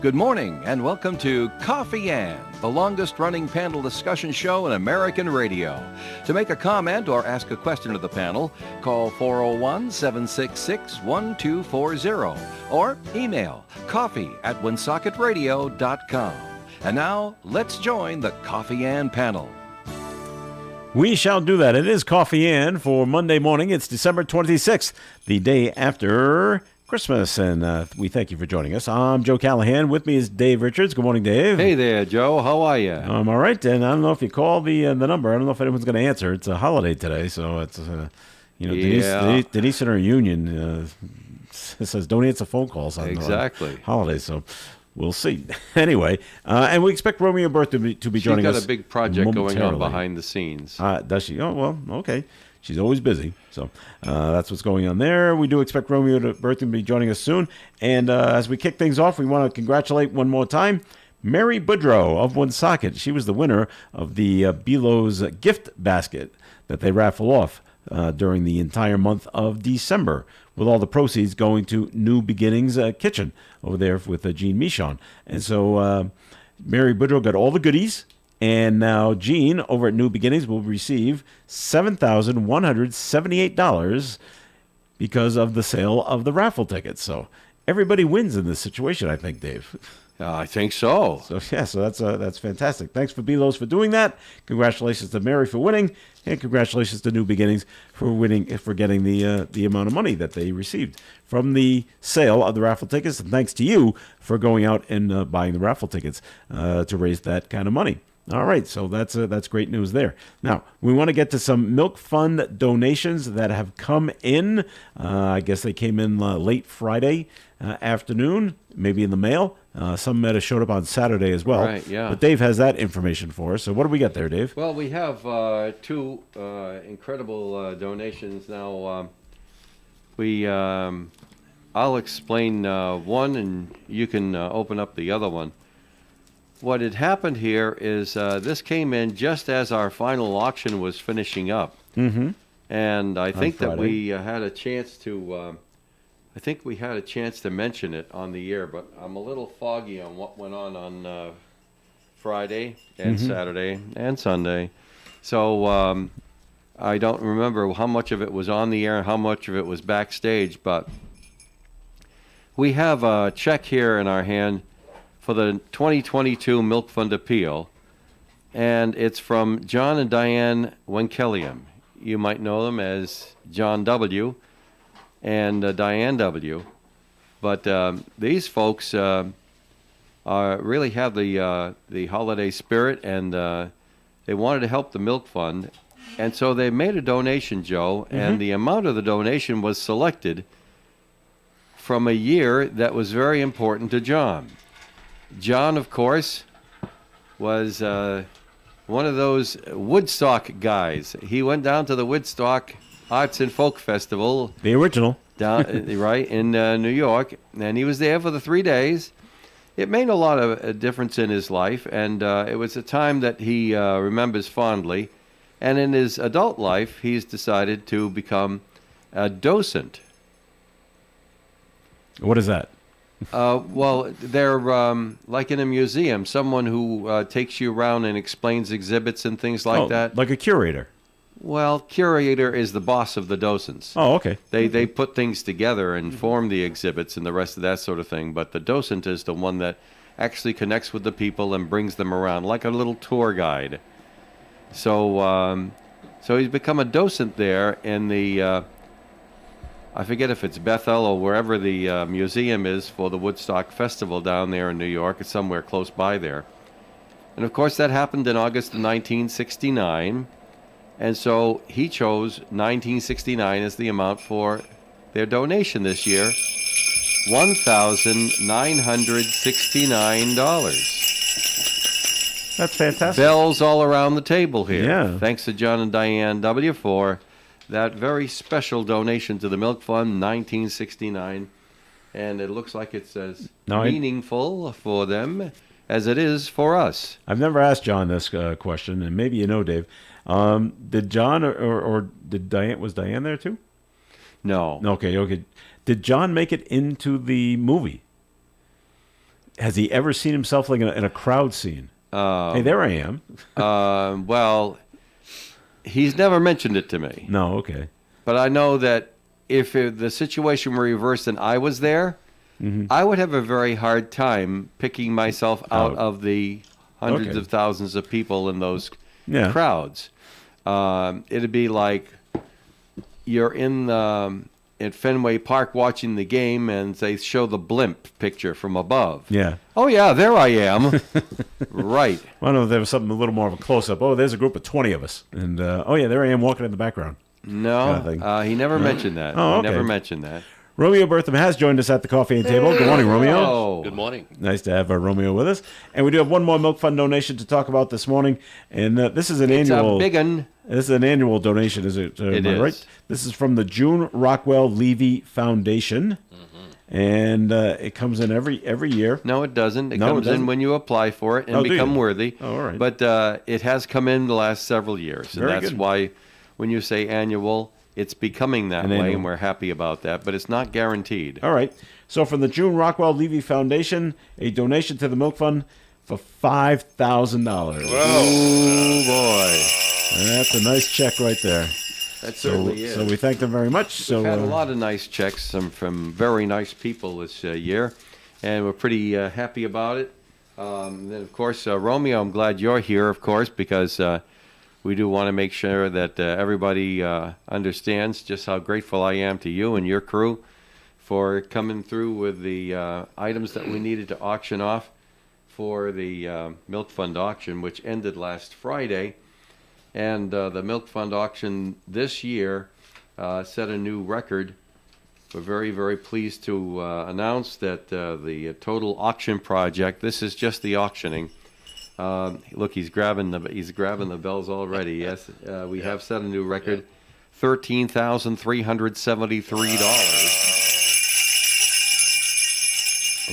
Good morning and welcome to Coffee Ann, the longest-running panel discussion show in American radio. To make a comment or ask a question of the panel, call 401-766-1240 or email coffee@woonsocket.radio.com. And now, let's join the Coffee Ann panel. We shall do that. It is Coffee Ann for Monday morning. It's December 26th, the day after Christmas, and we thank you for joining us. I'm Joe Callahan. With me is Dave Richards. Good morning, Dave. Hey there, Joe. How are you? I'm all right, and I don't know if you call the number. I don't know if anyone's going to answer. It's a holiday today, so it's Denise in our union says don't answer phone calls on holidays. So we'll see. Anyway, and we expect Romeo Berth to be joining us. She's got a big project going on behind the scenes. Does she? Oh well, okay. She's always busy, so that's what's going on there. We do expect Romeo Berth to be joining us soon. And as we kick things off, we want to congratulate one more time Mary Boudreau of Woonsocket. She was the winner of the Belo's gift basket that they raffle off during the entire month of December, with all the proceeds going to New Beginnings Kitchen over there with Jean Michon. And so Mary Boudreau got all the goodies. And now Gene over at New Beginnings will receive $7,178 because of the sale of the raffle tickets. So everybody wins in this situation, I think, Dave. I think so. So that's fantastic. Thanks for Belos for doing that. Congratulations to Mary for winning, and congratulations to New Beginnings for getting the amount of money that they received from the sale of the raffle tickets. And thanks to you for going out and buying the raffle tickets to raise that kind of money. All right, so that's great news there. Now, we want to get to some Milk Fund donations that have come in. I guess they came in late Friday afternoon, maybe in the mail. Some might have showed up on Saturday as well. Right, yeah. But Dave has that information for us. So what do we got there, Dave? Well, we have two incredible donations now. I'll explain one, and you can open up the other one. What had happened here is this came in just as our final auction was finishing up, and I think that we had a chance to. I think we had a chance to mention it on the air, but I'm a little foggy on what went on Friday and Saturday and Sunday, so I don't remember how much of it was on the air and how much of it was backstage. But we have a check here in our hand for the 2022 Milk Fund Appeal, and it's from John and Diane Wenkelium. You might know them as John W. and Diane W. But these folks really have the holiday spirit, and they wanted to help the Milk Fund, and so they made a donation, Joe, and the amount of the donation was selected from a year that was very important to John. John, of course, was one of those Woodstock guys. He went down to the Woodstock Arts and Folk Festival. The original. Down right in New York, and he was there for the 3 days. It made a lot of a difference in his life, and it was a time that he remembers fondly. And in his adult life, he's decided to become a docent. What is that? Well, they're like in a museum, someone who takes you around and explains exhibits and things like that. Like a curator. Well, curator is the boss of the docents. Oh, okay. They put things together and form the exhibits and the rest of that sort of thing. But the docent is the one that actually connects with the people and brings them around, like a little tour guide. So he's become a docent there in the... I forget if it's Bethel or wherever the museum is for the Woodstock Festival down there in New York. It's somewhere close by there. And, of course, that happened in August of 1969. And so he chose 1969 as the amount for their donation this year, $1,969. That's fantastic. Bells all around the table here. Yeah. Thanks to John and Diane W. for that very special donation to the Milk Fund, 1969. And it looks like it's as meaningful for them as it is for us. I've never asked John this question, and maybe you know, Dave. Did John or did Diane, was Diane there too? No. Okay. Did John make it into the movie? has he ever seen himself like in a crowd scene? Hey, there I am. Well, he's never mentioned it to me. No, okay. But I know that if the situation were reversed and I was there, I would have a very hard time picking myself out of the hundreds Okay. of thousands of people in those Yeah. crowds. It'd be like you're at Fenway Park watching the game and they show the blimp picture from above. Yeah. Oh, yeah, there I am. Right. I don't know if there was something a little more of a close-up. Oh, there's a group of 20 of us. And, oh, yeah, there I am walking in the background. No, Kind of thing. he never mentioned that. Oh, okay. He never mentioned that. Romeo Bertham has joined us at the coffee and table. Good morning, Romeo. Oh, Good morning. Nice to have Romeo with us. And we do have one more Milk Fund donation to talk about this morning. And this is an it's annual. a big un. This is an annual donation, is it? It am I is. right? This is from the June Rockwell Levy Foundation. And it comes in every year. No, it doesn't. It No, it comes doesn't? in when you apply for it and Oh, do become you? worthy. Oh, all right. But it has come in the last several years, and Very that's good. why when you say annual, it's becoming that An way, annual. and we're happy about that. But it's not guaranteed. All right. So from the June Rockwell Levy Foundation, a donation to the Milk Fund for $5,000. Oh boy, That's a nice check right there. that So, certainly is. so we thank them very much. So We've had a lot of nice checks from very nice people this year, and we're pretty happy about it. Then, of course, Romeo, I'm glad you're here, of course, because we do want to make sure that everybody understands just how grateful I am to you and your crew for coming through with the items that we needed to auction off for the Milk Fund auction, which ended last Friday. And the Milk Fund auction this year set a new record. We're very, very pleased to announce that the total auction project, this is just the auctioning. Look, he's grabbing the bells already. Yes, we have set a new record, $13,373.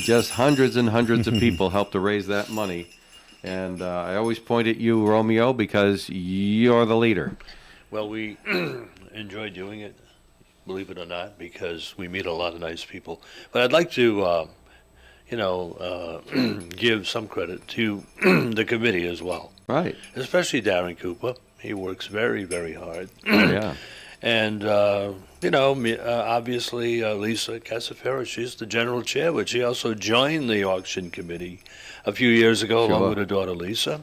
Just hundreds and hundreds of people helped to raise that money. And I always point at you, Romeo, because you're the leader. Well, we enjoy doing it, believe it or not, because we meet a lot of nice people. But I'd like to, give some credit to the committee as well, Right. especially Darren Cooper. He works very, very hard. Yeah. And, obviously, Lisa Casafera, she's the general chair, but she also joined the auction committee a few years ago Sure. along with her daughter, Lisa.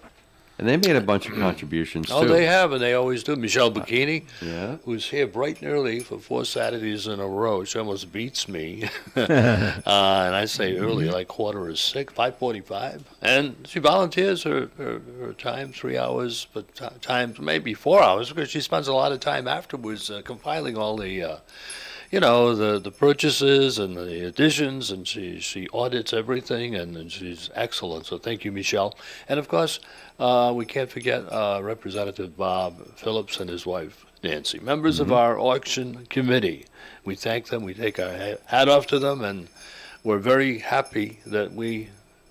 And they made a bunch of contributions, Oh, too. they have, and they always do. Michelle Bikini, Yeah. who's here bright and early for 4 Saturdays in a row. She almost beats me. And I say early, like 5:45, 5:45. And she volunteers her time, 3 hours, but times maybe 4 hours, because she spends a lot of time afterwards compiling all the the purchases and the additions, and she audits everything, and she's excellent. So thank you, Michelle. And of course, we can't forget Representative Bob Phillips and his wife, Nancy, members of our auction committee. We thank them. We take our hat off to them, and we're very happy that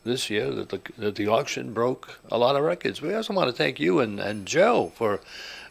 this year, that the auction broke a lot of records. We also want to thank you and Joe for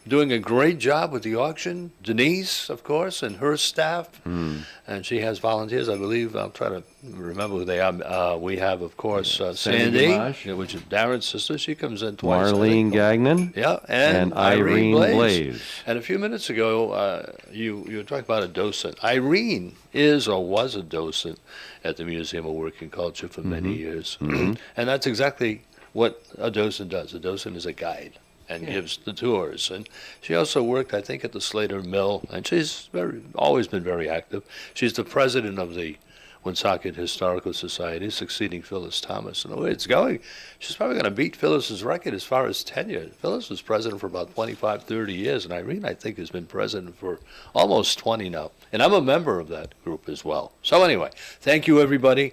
doing a great job with the auction. Denise, of course, and her staff. And she has volunteers, I believe. I'll try to remember who they are. We have, of course, Sandy, Dimash. which is Darren's sister. She comes in twice. I Marlene think. Gagnon Yeah, and Irene Blaze. And a few minutes ago, you were talking about a docent. Irene is or was a docent at the Museum of Working Culture for many years. And that's exactly what a docent does. A docent is a guide and gives the tours. And she also worked, I think, at the Slater Mill, and she's always been very active. She's the president of the Woonsocket Historical Society, succeeding Phyllis Thomas. And the way it's going, she's probably going to beat Phyllis's record as far as tenure. Phyllis was president for about 25, 30 years, and Irene, I think, has been president for almost 20 now. And I'm a member of that group as well. So anyway, thank you, everybody.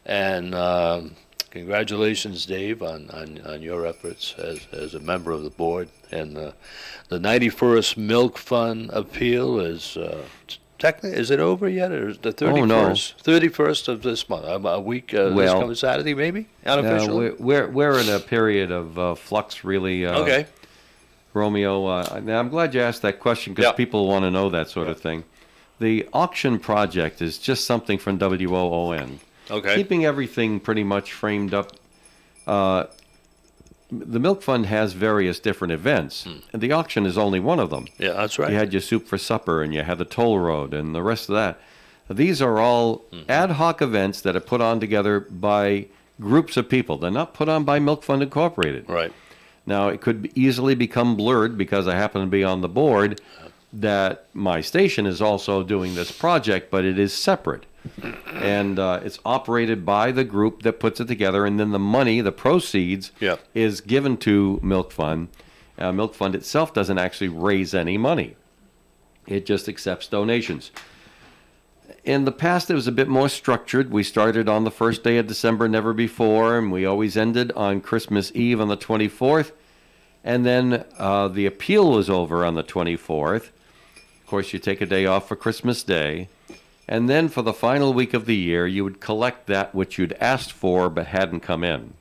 And congratulations, Dave, on your efforts as a member of the board. And the 91st Milk Fund appeal is technically, is it over yet, or is the 31st? Oh, no. 31st of this month, a week this Well, coming Saturday, maybe, unofficially. We're in a period of flux, really. Okay. Romeo, now I'm glad you asked that question because Yeah. people want to know that sort of thing. The auction project is just something from WOON. Okay. keeping everything pretty much framed up. The Milk Fund has various different events, and the auction is only one of them. Yeah, that's right. You had your soup for supper, and you had the toll road, and the rest of that. These are all ad hoc events that are put on together by groups of people. They're not put on by Milk Fund Incorporated. Right. Now, it could easily become blurred because I happen to be on the board that my station is also doing this project, but it is separate. And it's operated by the group that puts it together, and then the money, the proceeds, Yeah. is given to Milk Fund. Milk Fund itself doesn't actually raise any money. It just accepts donations. In the past, it was a bit more structured. We started on the first day of December, never before, and we always ended on Christmas Eve on the 24th. And then the appeal was over on the 24th. Of course, you take a day off for Christmas Day. And then for the final week of the year, you would collect that which you'd asked for but hadn't come in.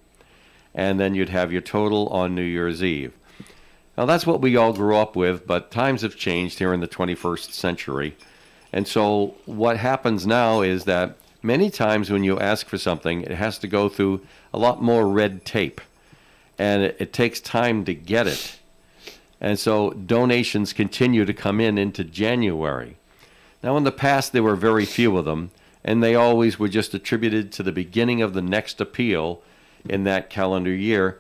And then you'd have your total on New Year's Eve. Now, that's what we all grew up with, but times have changed here in the 21st century. And so what happens now is that many times when you ask for something, it has to go through a lot more red tape. And it takes time to get it. And so donations continue to come in into January. Now, in the past, there were very few of them, and they always were just attributed to the beginning of the next appeal in that calendar year.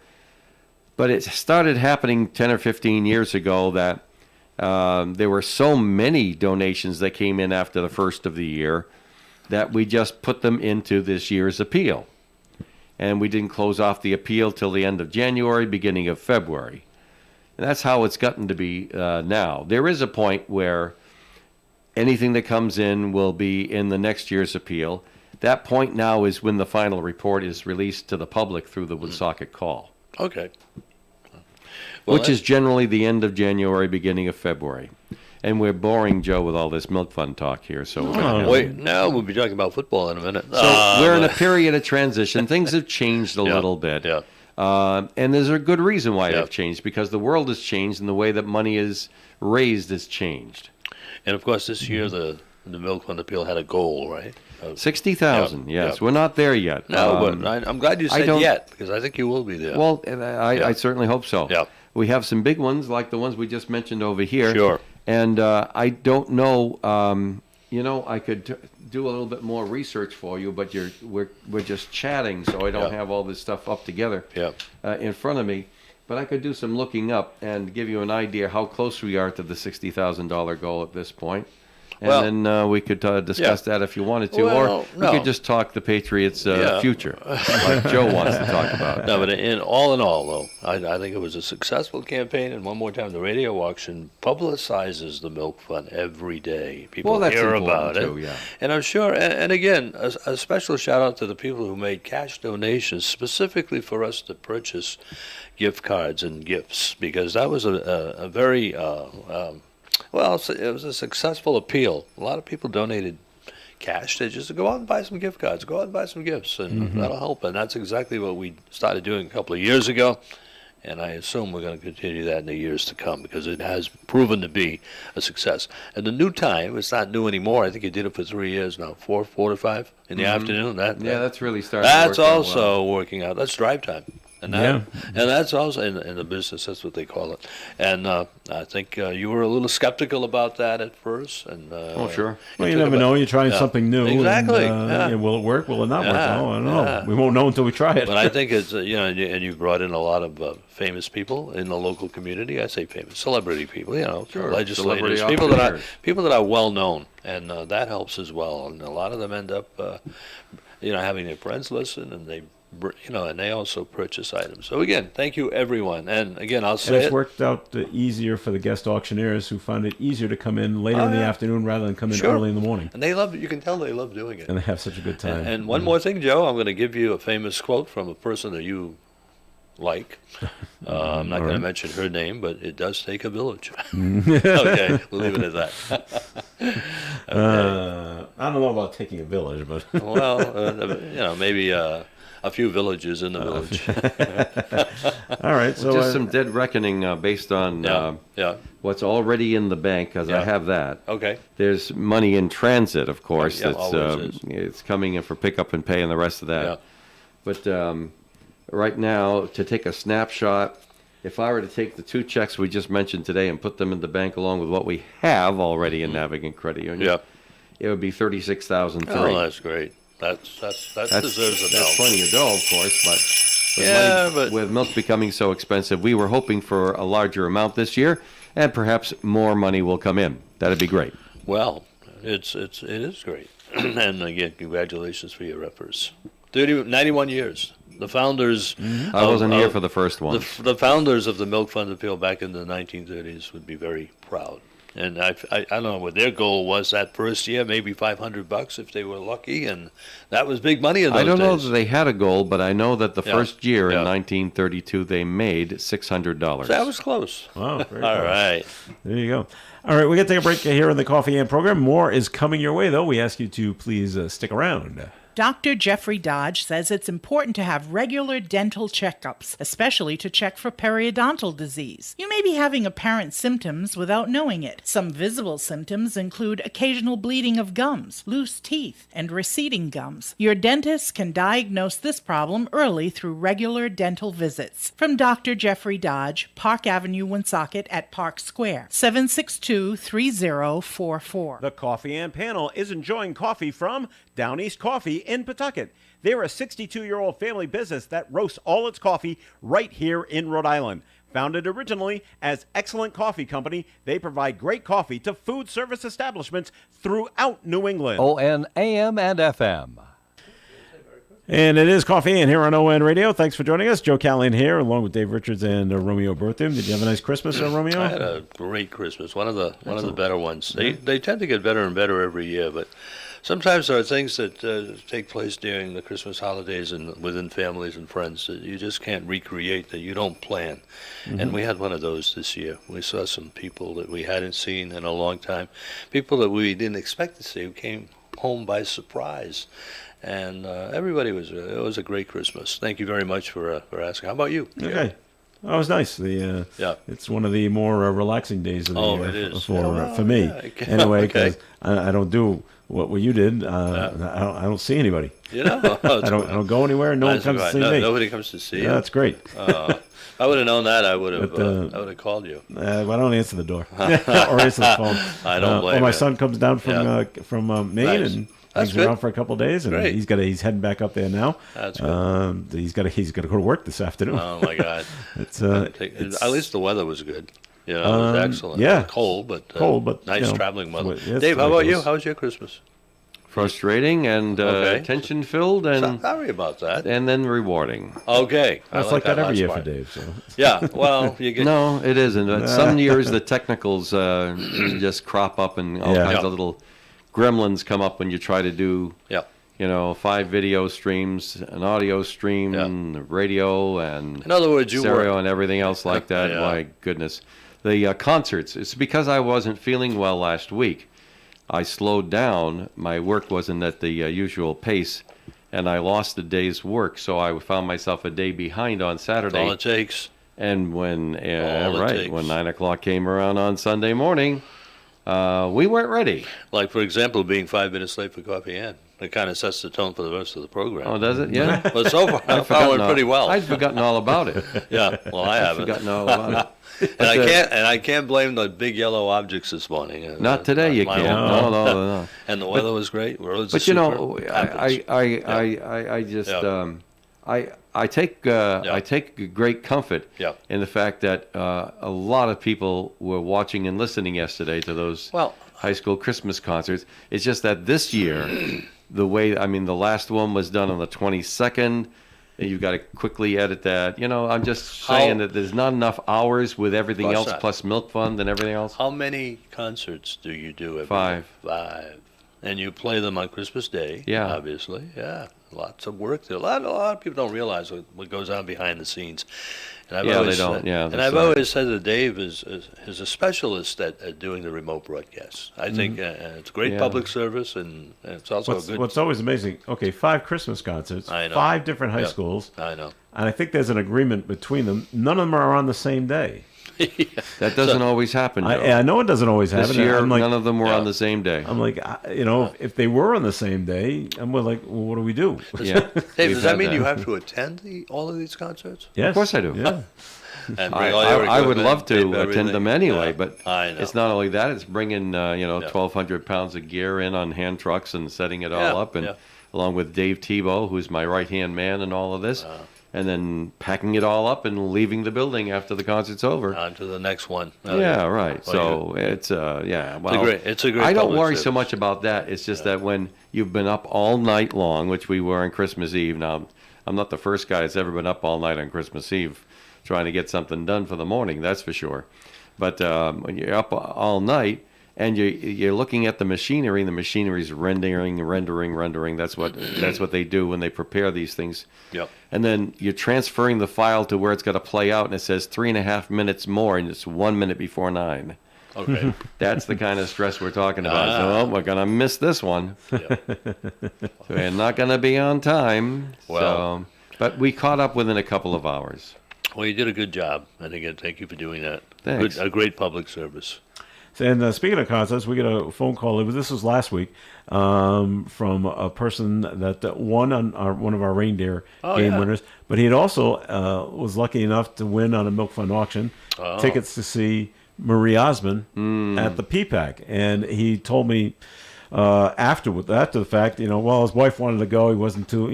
But it started happening 10 or 15 years ago that there were so many donations that came in after the first of the year that we just put them into this year's appeal. And we didn't close off the appeal till the end of January, beginning of February. And that's how it's gotten to be now. There is a point where anything that comes in will be in the next year's appeal. That point now is when the final report is released to the public through the Woonsocket Call, Okay. Well, which is generally the end of January, beginning of February. And we're boring Joe with all this Milk Fund talk here, so we're gonna wait. Now we'll be talking about football in a minute. So we're in a period of transition. Things have changed a Yeah, little bit. yeah. And there's a good reason why Yeah. they've changed, because the world has changed and the way that money is raised has changed. And of course, this year the Milk Fund appeal had a goal, right? 60,000, Yeah, yes. yeah. We're not there yet. No, Um, but I'm glad you I said don't- yet, because I think you will be there. Well, and I certainly hope so. Yeah. We have some big ones like the ones we just mentioned over here. Sure. And I don't know, I could do a little bit more research for you, but we're just chatting, so I don't Yeah. have all this stuff up together Yeah. in front of me. But I could do some looking up and give you an idea how close we are to the $60,000 goal at this point. And Well, then we could discuss that if you wanted to, Well, or we no. could just talk the Patriots' Yeah. future, like Joe wants to talk about. No, but in all, though, I think it was a successful campaign. And one more time, the radio auction publicizes the Milk Fund every day. People Well, that's hear important about too, it. yeah. And I'm sure, and again, a special shout out to the people who made cash donations specifically for us to purchase gift cards and gifts, because that was a very, well, it was a successful appeal. A lot of people donated cash. They just go out and buy some gift cards, go out and buy some gifts, and that'll help. And that's exactly what we started doing a couple of years ago. And I assume we're going to continue that in the years to come, because it has proven to be a success. And the new time, it's not new anymore. I think you did it for 3 years now, 4 to 5 in the afternoon. Yeah, that's really starting to that's work out also well. working out. That's drive time. And Yeah. and that's also in the business. That's what they call it. And I think you were a little skeptical about that at first. And Oh, sure. Well, you never know. You're trying something new. Exactly, And, yeah. will it work? Will it not work? Yeah, Oh, I don't know. yeah. We won't know until we try it. But I think it's and you've brought in a lot of famous people in the local community. I say famous, celebrity people. Sure, Legislators, celebrity people that are well known, and that helps as well. And a lot of them end up, having their friends listen, and and they also purchase items. So again, thank you everyone. And again, I'll And say it's it. worked out easier for the guest auctioneers who find it easier to come in later in the yeah. afternoon rather than come in Sure. early in the morning. And they love it. You can tell they love doing it. And they have such a good time. And one more thing, Joe, I'm going to give you a famous quote from a person that you like. I'm not going to mention her name, but it does take a village. Okay, we'll leave it at that. Okay. I don't know about taking a village, but Well, maybe a few villages in the village. all right. So Just some dead reckoning based on Yeah. what's already in the bank, because I Yeah. have that. Okay. There's money in transit, of course. Yeah, That's always is. it's coming in for pickup and pay and the rest of that. Yeah. But right now, to take a snapshot, if I were to take the 2 checks we just mentioned today and put them in the bank along with what we have already in Navigant Credit Union, Yeah. it would be $36,003. Oh, that's great. That deserves a bell. That's plenty of dough, of course, but Yeah, but- with milk becoming so expensive, we were hoping for a larger amount this year, and perhaps more money will come in. That'd be great. Well, it is great. And again, congratulations for your efforts. 91 years. The founders. I wasn't here for the first one. The founders of the Milk Fund Appeal back in the 1930s would be very proud. And I don't know what their goal was that first year, maybe $500 if they were lucky, and that was big money in those I don't know days. that they had a goal, but I know that the Yeah. first year in Yeah. 1932 they made $600. That was close. wow, very All close. right. There you go. All right, we're going to take a break here in the Coffee and program. More is coming your way, though. We ask you to please stick around. Dr. Jeffrey Dodge says it's important to have regular dental checkups, especially to check for periodontal disease. You may be having apparent symptoms without knowing it. Some visible symptoms include occasional bleeding of gums, loose teeth, and receding gums. Your dentist can diagnose this problem early through regular dental visits. From Dr. Jeffrey Dodge, Park Avenue, Woonsocket at Park Square, 762-3044. The Coffee and Panel is enjoying coffee from Down East Coffee in Pawtucket. They're a 62-year-old family business that roasts all its coffee right here in Rhode Island. Founded originally as Excellent Coffee Company, they provide great coffee to food service establishments throughout New England. ON AM and FM. And it is Coffee and here on ON Radio. Thanks for joining us. Joe Callahan here, along with Dave Richards and Romeo Bertham. Did you have a nice Christmas, Romeo? I had a great Christmas. One of the better ones. They tend to get better and better every year, but sometimes there are things that take place during the Christmas holidays and within families and friends that you just can't recreate, that you don't plan. And we had one of those this year. We saw some people that we hadn't seen in a long time, people that we didn't expect to see who came home by surprise. And everybody it was a great Christmas. Thank you very much for asking. How about you? Okay. Oh, it was nice. It's one of the more relaxing days of the year it is. for me. Yeah, Anyway, okay. because I don't do what you did. I don't see anybody. You know, I don't go anywhere. No one That's comes right. to see me. Nobody comes to see you. Yeah, that's great. If I would have known that, I would have. But, I would have called you. Well, I don't answer the door or answer the phone. I don't blame Well, my you. son comes down from Maine Nice. and That's hangs around good. for a couple of days, and Great. he's heading back up there now. That's good. He's got to go to work this afternoon. Oh my God! It's At least the weather was good. You know, it was excellent. yeah. Cold, but you nice know, traveling weather. it's the Dave, way how it about you? goes. How was your Christmas? Frustrating and Okay. tension-filled and Sorry about that. then rewarding. Okay, I That's like that every last year part. for Dave. So. Yeah, well, you get No, it isn't. Some years the technicals just crop up and all Yeah. kinds Yeah. of little gremlins come up when you try to do, yeah. 5 video streams, an audio stream, Yeah. radio, and In other words, you stereo were and everything else like that. Yeah. My goodness. The concerts, it's because I wasn't feeling well last week. I slowed down. My work wasn't at the usual pace, and I lost a day's work, so I found myself a day behind on That's all Saturday. it takes. And when All it takes. when 9 o'clock came around on Sunday morning, we weren't ready. Like, for example, being 5 minutes late for Coffee Ann. It kind of sets the tone for the rest of the program. Oh, does it? Yeah. But so far, I went pretty well. I'd forgotten all about it. Yeah, well, I haven't. Forgotten all about it. And I can't blame the big yellow objects this morning. Not today, you my can't. own. No. And the weather was great. Roads But are you know, super. I just Yeah. I take great comfort Yeah. in the fact that a lot of people were watching and listening yesterday to those Well- high school Christmas concerts. It's just that this year, the last one was done on the 22nd. You've got to quickly edit that. I'm just saying that there's not enough hours with everything Plus else, that. plus Milk Fund and everything else. How many concerts do you do every 5. year? 5. and you play them on Christmas Day. Yeah. Obviously, yeah. Lots of work there. A lot of people don't realize what goes on behind the scenes. And I've Yeah, always they don't. Said, Yeah, and that's I've right. always said that Dave is a specialist at doing the remote broadcasts. I think it's great Yeah. public service, and it's also a good. What's always amazing, okay, 5 Christmas concerts, I know. 5 different high Yeah. schools, I know. and I think there's an agreement between them. None of them are on the same day. That doesn't always happen, Joe. I know it doesn't always happen. This year, I'm like, none of them were Yeah. on the same day. I'm like, if they were on the same day, I'm like, well, what do we do? Yeah. Dave, We've does that had mean you have to attend all of these concerts? Yes, Of course I do. Yeah. And I, bring all your I would equipment, love tape to attend everything? them anyway, Yeah. but I know. it's not only that; it's bringing Yeah. 1,200 pounds of gear in on hand trucks and setting it all Yeah, up, and yeah. along with Dave Tebow, who's my right hand man, and all of this, and then packing it all up and leaving the building after the concert's over. On to the next one. Yeah, right. Well, So it's yeah. Well, it's a great I don't public worry so service. much about that. It's just that when you've been up all night long, which we were on Christmas Eve. Now, I'm not the first guy that's ever been up all night on Christmas Eve, trying to get something done for the morning. That's for sure. But when you're up all night and you're looking at the machinery, and the machinery's rendering. That's what they do when they prepare these things. Yep. And then you're transferring the file to where it's got to play out, and it says 3.5 minutes more, and it's 1 minute before 9. Okay. That's the kind of stress we're talking about. So, Ah. we're going to miss this one. Yeah. So we're not going to be on time. Well- But we caught up within a couple of hours. Well, you did a good job, and again, thank you for doing that. Thanks. A great public service. And speaking of concerts, we got a phone call. This was last week from a person that won on one of our reindeer game yeah. winners. But he had also was lucky enough to win on a Milk Fund auction tickets to see Marie Osmond at the PPAC. And he told me after the fact, well, his wife wanted to go. He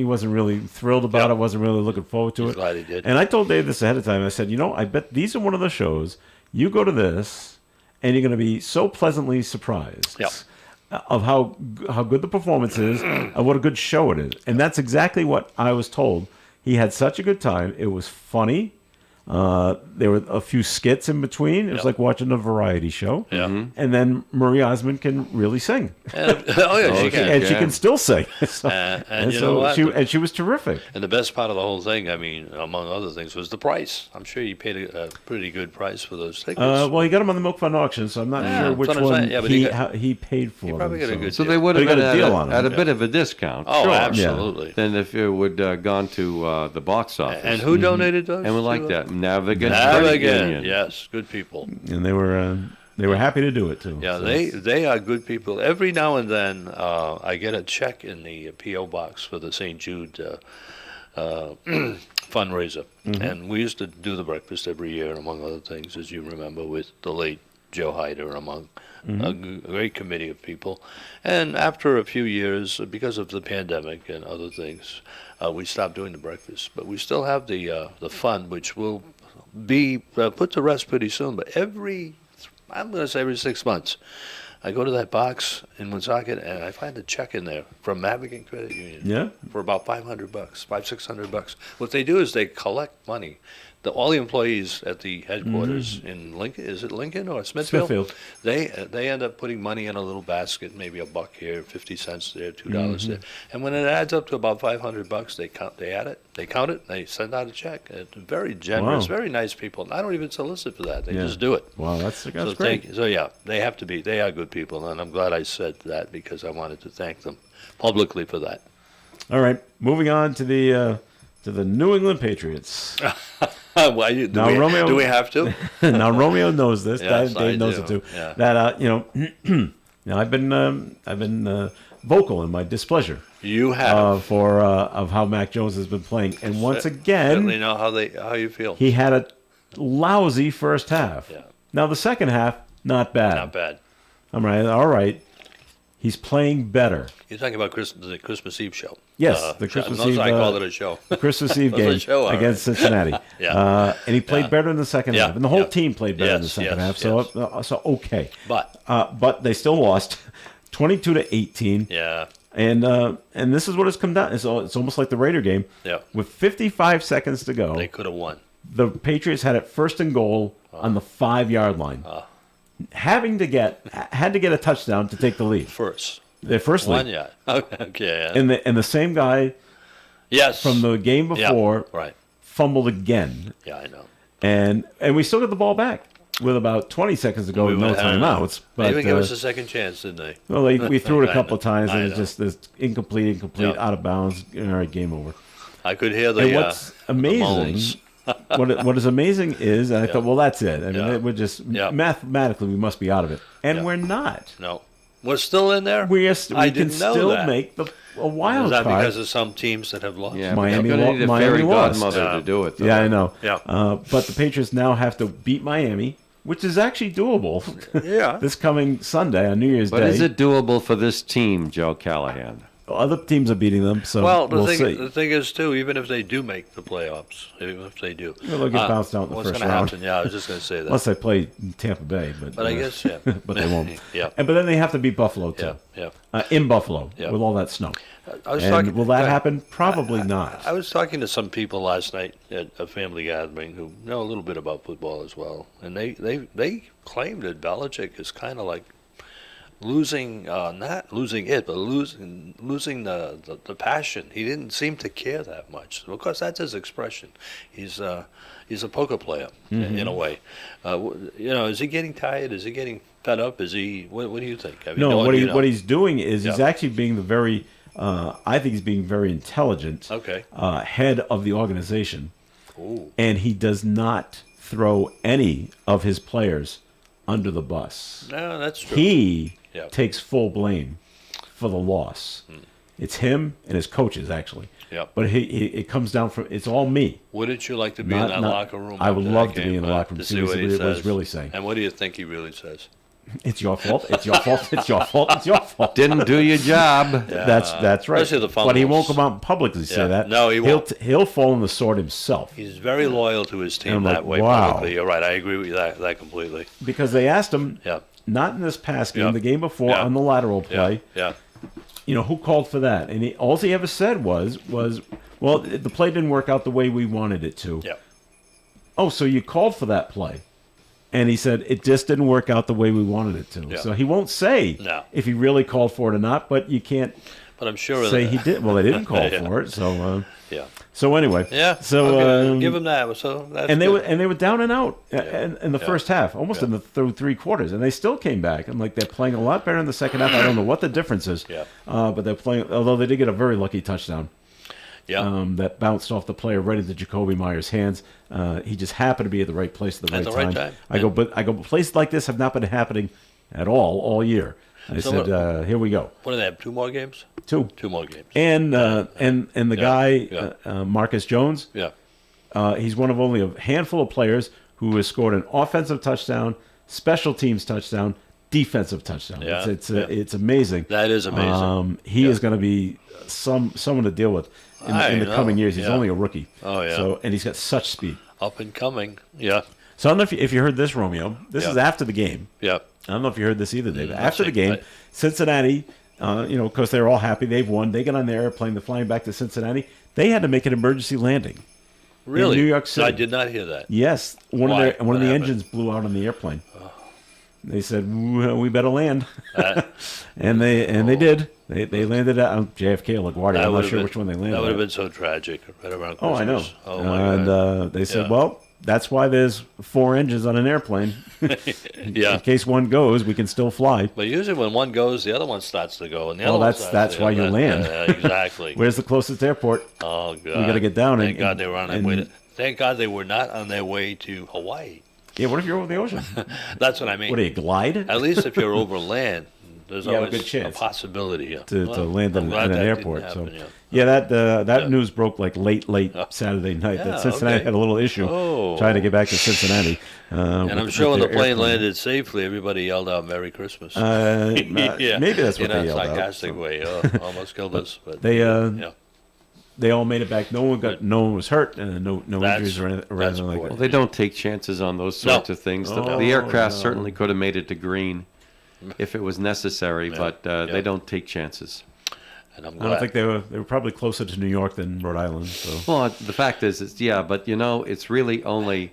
wasn't really thrilled about Yep. it. Wasn't really looking forward to He's it. glad he did. And I told Dave this ahead of time. I said, I bet these are one of the shows. You go to this, and you're going to be so pleasantly surprised Yep. of how good the performance is, and what a good show it is. And that's exactly what I was told. He had such a good time. It was funny. There were a few skits in between. It was Yep. like watching a variety show. Yeah. And then Marie Osmond can really sing. Oh, yeah, she can. And she can still sing. So, And you know what? she was terrific. And the best part of the whole thing, I mean, among other things, was the price. I'm sure you paid a pretty good price for those tickets. Well, he got them on the Milk Fund auction, so I'm not Yeah, sure that's which what I'm one saying. Yeah, but he paid for. he probably them, got a good So deal. they would But have he been got a deal on 'em. at a bit of a discount. Oh, Sure. absolutely. Than if it would gone to the box office. And who donated those? And we like to, that. Navigant Credit Navigant, Union. yes, good people. And they were happy to do it too. Yeah, So they are good people. Every now and then, I get a check in the P.O. box for the St. Jude fundraiser, and we used to do the breakfast every year, among other things, as you remember, with the late Joe Hyder, among a great committee of people. And after a few years, because of the pandemic and other things, we stopped doing the breakfast. But we still have the fund, which will be put to rest pretty soon. But I'm going to say every 6 months, I go to that box in Woonsocket and I find a check in there from Navigant Credit Union. Yeah. For about $600. What they do is they collect money. All the employees at the headquarters in Lincoln, is it Lincoln or Smithfield? Smithfield. They end up putting money in a little basket, maybe $1 here, 50 cents there, $2 there, and when it adds up to about $500, they add it, they count it, they send out a check. It's very generous, Wow. very nice people. I don't even solicit for that; they Yeah. just do it. Wow, that's So great. So yeah, they are good people, and I'm glad I said that because I wanted to thank them publicly for that. All right, moving on to the New England Patriots. Why do Now, we, Romeo- do we have to? Now Romeo knows this. Yes, Dave I knows do. it too. Yeah. That now I've been vocal in my displeasure You have. of how Mac Jones has been playing, and once Certainly again know how you feel. he had a lousy first half. Yeah. Now the second half, not bad. Not bad. I'm right. All right, he's playing better. You're talking about the Christmas Eve show. Yes, the Christmas notice Eve, I called it a show. The Christmas Eve It was a game show, all against Cincinnati. Yeah. And he played better in the second Yeah, half, and the whole yeah. team played better in the Yes, second yes, half. So, yes. so okay. But They still lost, 22-18. yeah, And this is what it's come down. It's almost like the Raider game. Yeah. With 55 seconds to go, they could have won. the Patriots had it first and goal on the 5-yard line. Had to get a touchdown to take the lead. First. their first One league. yard. Okay. Yeah. And the same guy Yes. from the game before Right. fumbled again. Yeah, I know. And we still got the ball back with about 20 seconds to go with no went ahead. timeouts. They But even gave us a second chance, didn't they? well, we threw it a couple of times, I and know. it's just incomplete, Yeah. out of bounds. All right, game over. I could hear the. And what's amazing, moans. what is amazing is, and I thought, well, that's it. I mean, Yeah. we're just Yeah. mathematically we must be out of it, and Yeah. we're not. No, we're still in there. We I can didn't know still that. make a wild Is that card. because of some teams that have lost? Yeah, Miami but you're lo- going to need a Miami fairy lost. godmother Yeah. to do it. Though. Yeah, I know. Yeah. But the Patriots now have to beat Miami, which is actually doable. Yeah. This coming Sunday on New Year's But Day. is it doable for this team, Joe Callahan? Other teams are beating them, so Well, we'll the see. thing is too, even if they do make the playoffs, even if they do, Well, they'll get bounced out in the what's first gonna round. happen? Yeah, I was just going to say that. Unless they play Tampa Bay, But I guess yeah. but they won't. Yeah. But then they have to beat Buffalo too. Yeah. In Buffalo Yeah. with all that snow. I was And talking. will that happen? Probably not. I was talking to some people last night at a family gathering who know a little bit about football as well, and they claimed that Belichick is kind of like losing, not losing it, but losing the passion. He didn't seem to care that much. Of course, that's his expression. He's a poker player in a way. Is he getting tired? Is he getting fed up? Is he? What do you think? I mean, No, what he's doing is he's Yeah. actually being the very. I think he's being very intelligent. Okay. Head of the organization, Ooh. and he does not throw any of his players under the bus. No, that's true. He Yeah. takes full blame for the loss. It's him and his coaches actually. Yeah. But it comes down from it's all me. Wouldn't you like to be Not- in that not- locker room? I would after love that to be game, in the locker room to to see see what he what he was says. really saying. And what do you think he really says? It's your fault. It's your fault. It's your fault. It's your fault. Didn't do your job. That's right. Especially the But he won't fumbles. come out and publicly say Yeah. that. No, he won't. He'll fall on the sword himself He's very loyal to his And team I'm like, that way wow. publicly. You're right. I agree with you that completely. because they asked him. Yeah. Not in this past game, Yeah. the game before Yeah. on the lateral Yeah. play. Yeah. Who called for that? And all he ever said was, well, the play didn't work out the way we wanted it to. Yeah. Oh, so you called for that play. And he said, it just didn't work out the way we wanted it to. Yeah. So he won't say No. if he really called for it or not, but you can't But I'm sure say that, he did. Well, they didn't call Yeah. for it. So Yeah. so anyway. Yeah. So okay, give him that. So that's and they good. were down and out in the Yeah. first half, almost in the through three quarters, and they still came back. I'm like, they're playing a lot better in the second half. I don't know what the difference is, Yeah. but they're playing. Although they did get a very lucky touchdown Yeah. that bounced off the player right into Jacoby Meyer's hands. He just happened to be at the right place at the At right the right time. time. I go, places like this have not been happening at all year. I So said, here we go, What do they have? 2 more games? two, 2 more games. and the guy yeah. Marcus Jones. Yeah. He's one of only a handful of players who has scored an offensive touchdown, special teams touchdown, defensive touchdown. Yeah, It's amazing. That is amazing. He Yeah. is going to be someone to deal with in the know. coming years. He's Yeah. only a rookie. Oh, yeah. So and he's got such speed. Up and coming. Yeah. So I don't know if you heard this, Romeo. This Yeah. is after the game. Yeah. I don't know if you heard this either, Dave. Not After the sick, game, right. Cincinnati, of course, they're all happy. They've won. They get on the airplane. They're flying back to Cincinnati. They had to make an emergency landing. Really? New York City. I did not hear that. Yes, one Why? of What the happened? engines blew out on the airplane. They said we better land, That, and they did. They landed at JFK or LaGuardia. I'm not would've sure been- which one they landed. That would have at. been so tragic right around Oh, Christmas. I know. Oh, my and God. they said, Yeah. well, that's why there's 4 engines on an airplane. Yeah. In case one goes, we can still fly. But usually when one goes, the other one starts to go. And the Well, other one that's- starts that's to why go. you land. Yeah, exactly. Where's the closest airport? Oh, God. gotta get down Thank and- God they were on their and- way to, Thank God they were not on their way to Hawaii. Yeah, what if you're over the ocean? That's what I mean. What do you glide? At least if you're over land, there's You have a always good chance possibility. Yeah. to Well, land I'm in glad an that airport. didn't So happen, yeah. yeah, that Yeah. news broke like late Saturday night. Yeah, that Cincinnati okay. had a little issue Oh. trying to get back to Cincinnati. And I'm sure when the plane landed safely, everybody yelled out "Merry Christmas." Maybe that's what in they a yelled out. sarcastic So way. Almost killed us. But They yeah. they all made it back. No one was hurt, and no That's- injuries or anything that's like Well, that. they don't take chances on those No. sorts of things. The, Oh, the aircraft no. certainly could have made it to green if it was necessary, but yeah. they don't take chances. And I'm I glad. don't think they were probably closer to New York than Rhode Island. So Well, the fact is, but it's really only,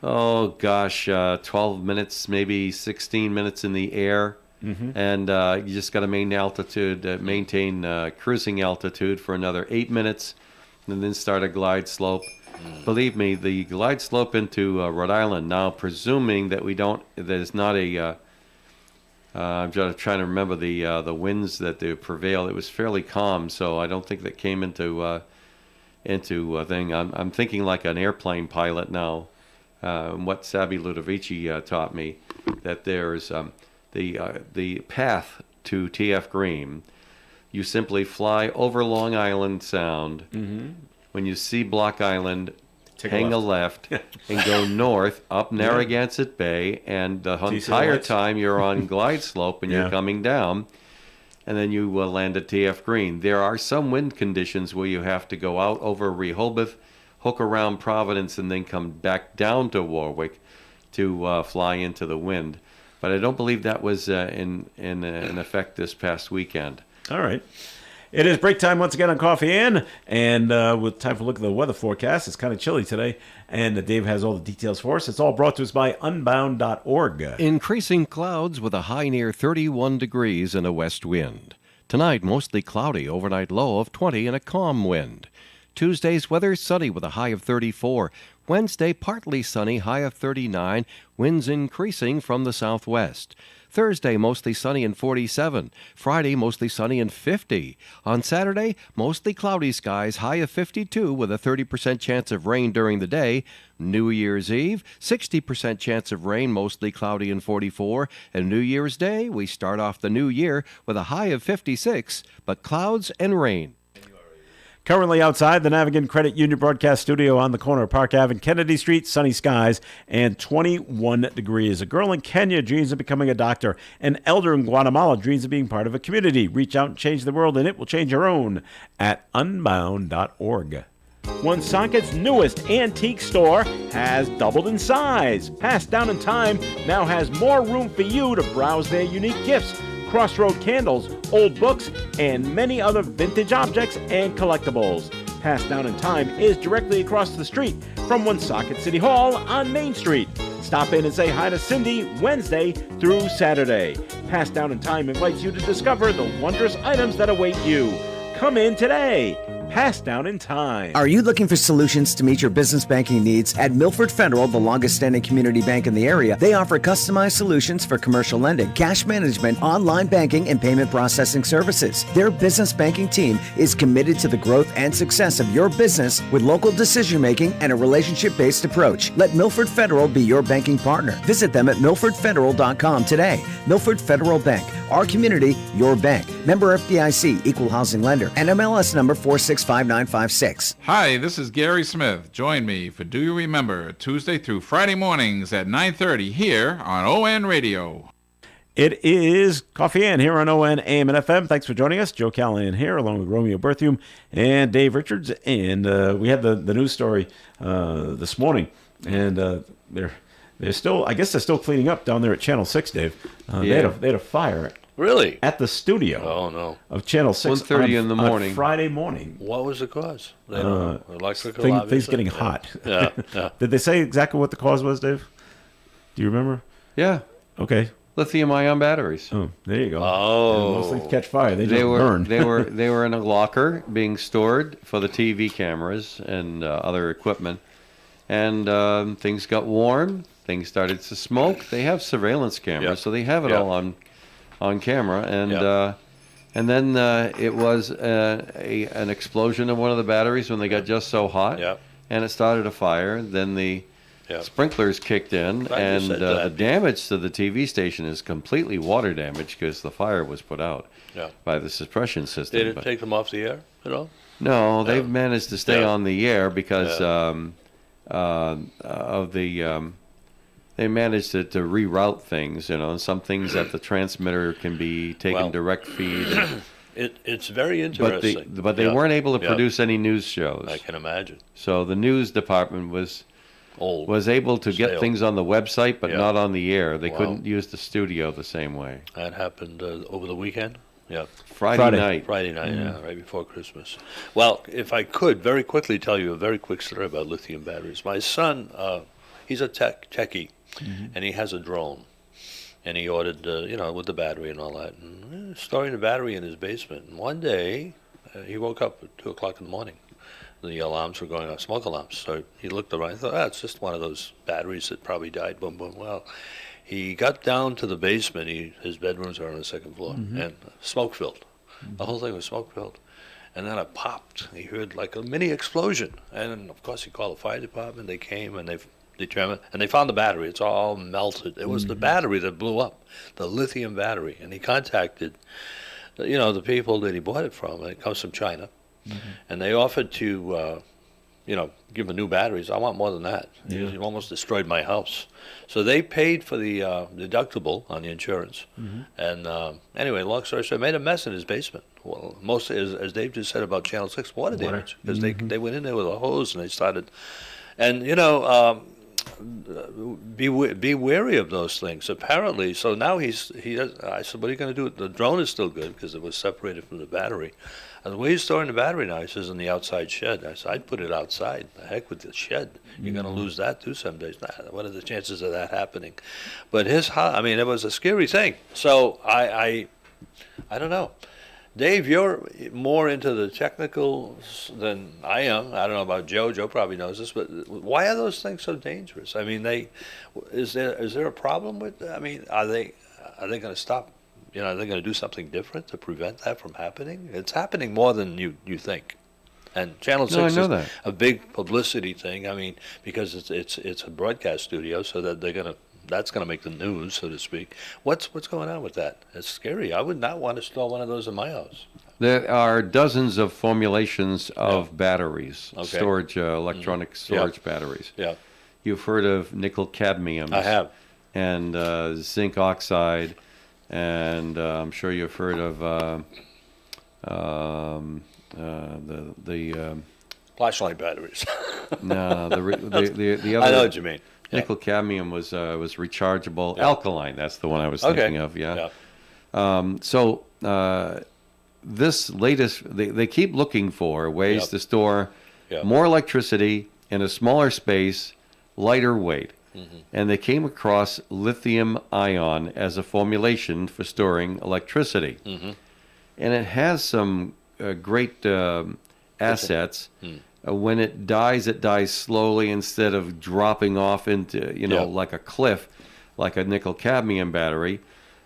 12 minutes, maybe 16 minutes in the air. and you just got to maintain cruising altitude for another 8 minutes, and then start a glide slope. Believe me, the glide slope into Rhode Island now, presuming that there's not a I'm just trying to remember the winds that they prevailed. It was fairly calm, so I don't think that came into a thing. I'm thinking like an airplane pilot now. What Sabby Ludovici taught me, that there's the path to TF Green. You simply fly over Long Island Sound. When you see Block Island, hang a left and go north up Narragansett Bay, and the entire time you're on glide slope and you're coming down, and then you land at TF Green. There are some wind conditions where you have to go out over Rehoboth, hook around Providence, and then come back down to Warwick to fly into the wind. But I don't believe that was in effect this past weekend. All right. It is break time once again on Coffee Ann, and with time for a look at the weather forecast. It's kind of chilly today, and Dave has all the details for us. It's all brought to us by unbound.org. Increasing clouds with a high near 31 degrees and a west wind. Tonight, mostly cloudy, overnight low of 20 and a calm wind. Tuesday's weather, sunny with a high of 34. Wednesday, partly sunny, high of 39, winds increasing from the southwest. Thursday, mostly sunny and 47. Friday, mostly sunny and 50. On Saturday, mostly cloudy skies, high of 52 with a 30% chance of rain during the day. New Year's Eve, 60% chance of rain, mostly cloudy and 44. And New Year's Day, we start off the new year with a high of 56, but clouds and rain. Currently outside the Navigant Credit Union broadcast studio on the corner of Park Ave and Kennedy Street, sunny skies and 21 degrees. A girl in Kenya dreams of becoming a doctor. An elder in Guatemala dreams of being part of a community. Reach out and change the world, and it will change your own at unbound.org. Woonsocket's newest antique store has doubled in size. Passed Down in Time now has more room for you to browse their unique gifts. Crossroad candles, old books, and many other vintage objects and collectibles. Passed Down in Time is directly across the street from Woonsocket City Hall on Main Street. Stop in and say hi to Cindy Wednesday through Saturday. Passed Down in Time invites you to discover the wondrous items that await you. Come in today. Passed Down in Time. Are you looking for solutions to meet your business banking needs? At Milford Federal, the longest standing community bank in the area, they offer customized solutions for commercial lending, cash management, online banking, and payment processing services. Their business banking team is committed to the growth and success of your business with local decision making and a relationship-based approach. Let Milford Federal be your banking partner. Visit them at milfordfederal.com today. Milford Federal Bank, our community, your bank. Member FDIC, equal housing lender, and MLS number 465956. Hi, this is Gary Smith. Join me for Do You Remember, Tuesday through Friday mornings at 9:30 here on ON Radio. It is Coffee Ann here on ON AM and FM. Thanks for joining us. Joe Callahan here, along with Romeo Berthium and Dave Richards. And we had the news story this morning, and they're still, I guess they're still cleaning up down there at Channel 6, Dave. They had a fire. Really? At the studio. Oh, no. Of Channel 6 1:30 in the morning. on Friday morning. What was the cause? They don't know. Electrical, Things obviously. getting hot. Yeah, yeah. Did they say exactly what the cause was, Dave? Do you remember? Yeah, Okay. lithium-ion batteries. Oh, there you go. Oh. Most things catch fire. They just They were burn. they were in a locker being stored for the TV cameras and other equipment, and things got warm. Things started to smoke. They have surveillance cameras, Yeah. so they have it Yeah. all on camera, and Yeah. and then it was an explosion of one of the batteries when they got just so hot, Yeah. and it started a fire. Then the Yeah. sprinklers kicked in, Right, you and said the that. damage to the TV station is completely water damage because the fire was put out Yeah. by the suppression system. They didn't But- take them off the air at all? no, they've managed to stay Yeah. on the air because Yeah. of the. They managed to reroute things, and some things at the transmitter can be taken Well, direct feed. It's very but interesting. they Yeah. weren't able to Yeah. produce any news shows. I can imagine. So the news department was Old. able to get Stale. things on the website, but Yeah. not on the air. They Wow. couldn't use the studio the same way. That happened over the weekend? Yeah. Friday night. Friday night, yeah, right before Christmas. Well, if I could very quickly tell you a very quick story about lithium batteries. My son, he's a techie, and he has a drone. and he ordered, with the battery and all that, and storing the battery in his basement. And one day, he woke up at 2 o'clock in the morning. The alarms were going off, smoke alarms. So he looked around and thought, it's just one of those batteries that probably died. Boom, boom. Well, he got down to the basement. His bedrooms are on the second floor, and smoke filled. The whole thing was smoke filled. And then it popped. He heard like a mini explosion. And of course, he called the fire department. They came and they determined, and they found the battery. It's all melted. It was the battery that blew up, the lithium battery. And he contacted, the people that he bought it from. It comes from China. And they offered to, give him new batteries. I want more than that. Yeah. He almost destroyed my house. So they paid for the deductible on the insurance. And anyway, long story short, made a mess in his basement. Well, mostly, as Dave just said about Channel 6, water damage. Because they went in there with a hose and they started. And, be wary of those things. Apparently, so now I said, what are you going to do? The drone is still good because it was separated from the battery. And where are you storing the battery now? He says, in the outside shed. I said, I'd put it outside. The heck with the shed. You're going to lose that too some days. What are the chances of that happening? But it was a scary thing. So I don't know. Dave, you're more into the technicals than I am. I don't know about Joe. Joe probably knows this, but why are those things so dangerous? I mean, is there a problem with? I mean, are they going to stop? Are they going to do something different to prevent that from happening? It's happening more than you think. And Channel 6 is a big publicity thing. I mean, because it's a broadcast studio, so that that's going to make the news, so to speak. What's going on with that? It's scary. I would not want to store one of those in my house. There are dozens of formulations of batteries, Okay. electronic storage batteries. Yeah, You've heard of nickel cadmium. I have. And zinc oxide, and I'm sure you've heard of the Flashlight batteries. no the other. I know what you mean. Yeah. Nickel cadmium was rechargeable alkaline. That's the one I was thinking of. Yeah. So this latest, they keep looking for ways to store more electricity in a smaller space, lighter weight. And they came across lithium ion as a formulation for storing electricity. And it has some great assets. When it dies slowly instead of dropping off into, like a cliff, like a nickel cadmium battery.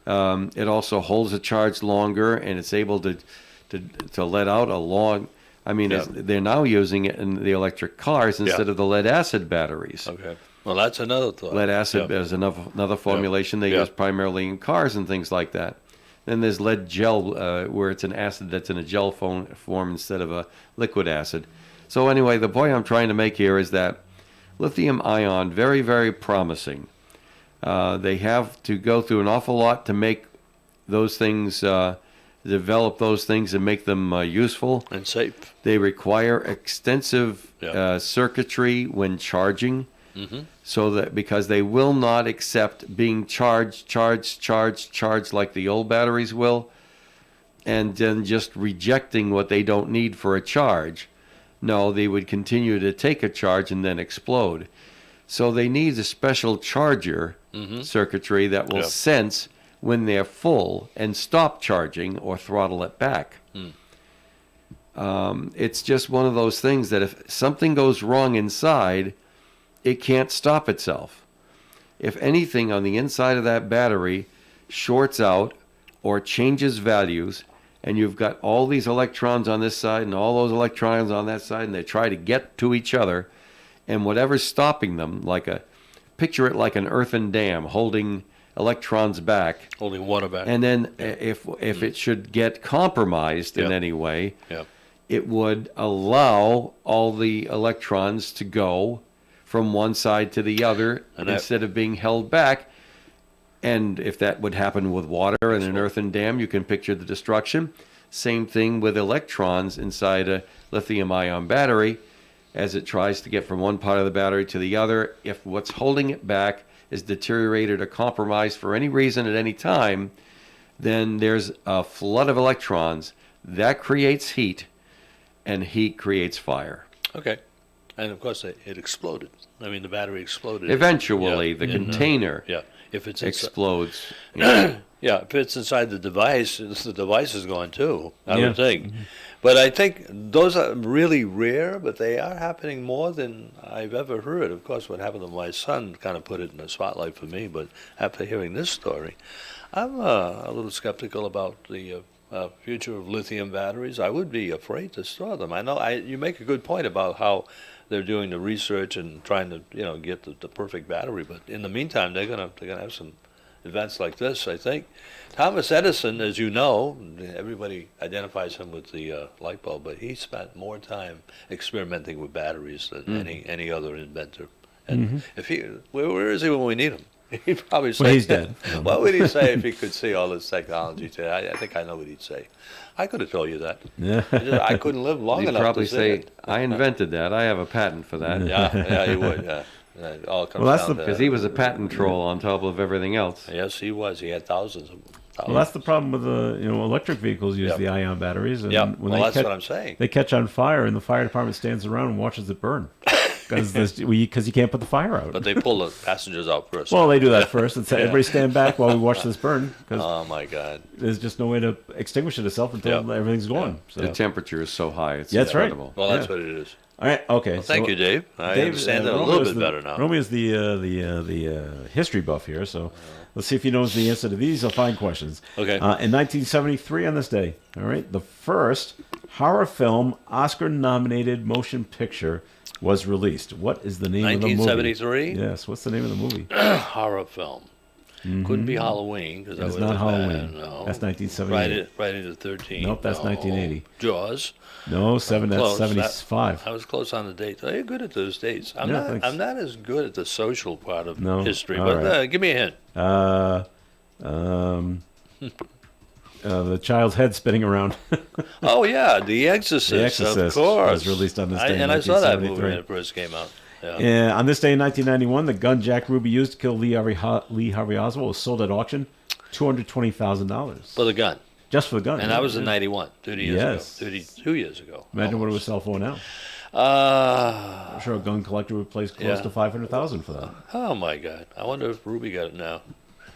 It also holds a charge longer, and it's able to let out a long. I mean, they're now using it in the electric cars instead of the lead acid batteries. Okay. Well, that's another thought. Lead acid is another formulation they use primarily in cars and things like that. Then there's lead gel, where it's an acid that's in a gel form instead of a liquid acid. So anyway, the point I'm trying to make here is that lithium ion, very, very promising. They have to go through an awful lot to make those things, develop those things and make them useful. And safe. They require extensive circuitry when charging. So that because they will not accept being charged like the old batteries will, and then just rejecting what they don't need for a charge. No, they would continue to take a charge and then explode. So they need a special charger circuitry that will sense when they're full and stop charging or throttle it back. It's just one of those things that if something goes wrong inside, it can't stop itself. If anything on the inside of that battery shorts out or changes values, and you've got all these electrons on this side and all those electrons on that side, and they try to get to each other, and whatever's stopping them, picture it like an earthen dam holding electrons back. Holding water back. And then if it should get compromised in any way, it would allow all the electrons to go from one side to the other instead of being held back. And if that would happen with water in an earthen dam, you can picture the destruction. Same thing with electrons inside a lithium-ion battery. As it tries to get from one part of the battery to the other, if what's holding it back is deteriorated or compromised for any reason at any time, then there's a flood of electrons. That creates heat, and heat creates fire. Okay. And of course, it exploded. I mean, the battery exploded. Eventually, the container if it's explodes. yeah, if it's inside the device is going too, I Yeah. would think. But I think those are really rare, but they are happening more than I've ever heard. Of course, what happened to my son kind of put it in the spotlight for me, but after hearing this story, I'm a little skeptical about the future of lithium batteries. I would be afraid to store them. I know you make a good point about how they're doing the research and trying to get the perfect battery, but in the meantime, they're gonna have some events like this, I think. Thomas Edison, as you know, everybody identifies him with the light bulb, but he spent more time experimenting with batteries than any other inventor. And if where is he when we need him? He'd probably say, Well, he's dead. What would he say if he could see all this technology today? I think I know what he'd say. I could have told you that. Yeah. I couldn't live long He'd enough probably to see say, it. "I invented that. I have a patent for that." Yeah, he would. Yeah. It all comes Well, that's down the- to Because he was a patent troll on top of everything else. Yes, he was. He had thousands of them. Well, that's the problem with the electric vehicles use Yep. the ion batteries, and Yep. when Well, they that's catch, what I'm saying. they catch on fire, and the fire department stands around and watches it burn because you can't put the fire out. But they pull the passengers out first. Well, they do that first and say, "Everybody stand back while we watch this burn," because Oh my God. there's just no way to extinguish it itself until Yep. everything's gone. So. The temperature is so high; it's Yeah, that's right. incredible. Well, that's Yeah. what it is. All right, okay. Thank so you, Dave. I Dave, understand it a Romeo little is bit the- better now. Romeo is the history buff here, so let's see if he knows the answer to these. I'll find questions. Okay. In 1973, on this day, all right, the first horror film Oscar-nominated motion picture was released. What is the name of the movie? 1973? Yes. What's the name of the movie? Horror film. Couldn't be Halloween because that It's would not have been Halloween. bad, No. That's 1978. Right into 13. Nope, that's No. 1980. Jaws. No, seven. That's Close. 75. I was close on the date. You're good at those dates. I'm Yeah, not. thanks. I'm not as good at the social part of No? history. All But right. give me a hint. The child's head spinning around. Oh yeah, The Exorcist. The Exorcist of course. was released on this day in and I saw that movie 1973. when it first came out. Yeah. On this day in 1991, the gun Jack Ruby used to kill Lee Harvey Oswald was sold at auction, $220,000 For the gun. just for the gun. And that was in 91, 30 years Yes. ago. 32 years ago. Imagine what it would sell for now. Uh, I'm sure a gun collector would place close Yeah. to $500,000 for that. oh my God. I wonder if Ruby got it now.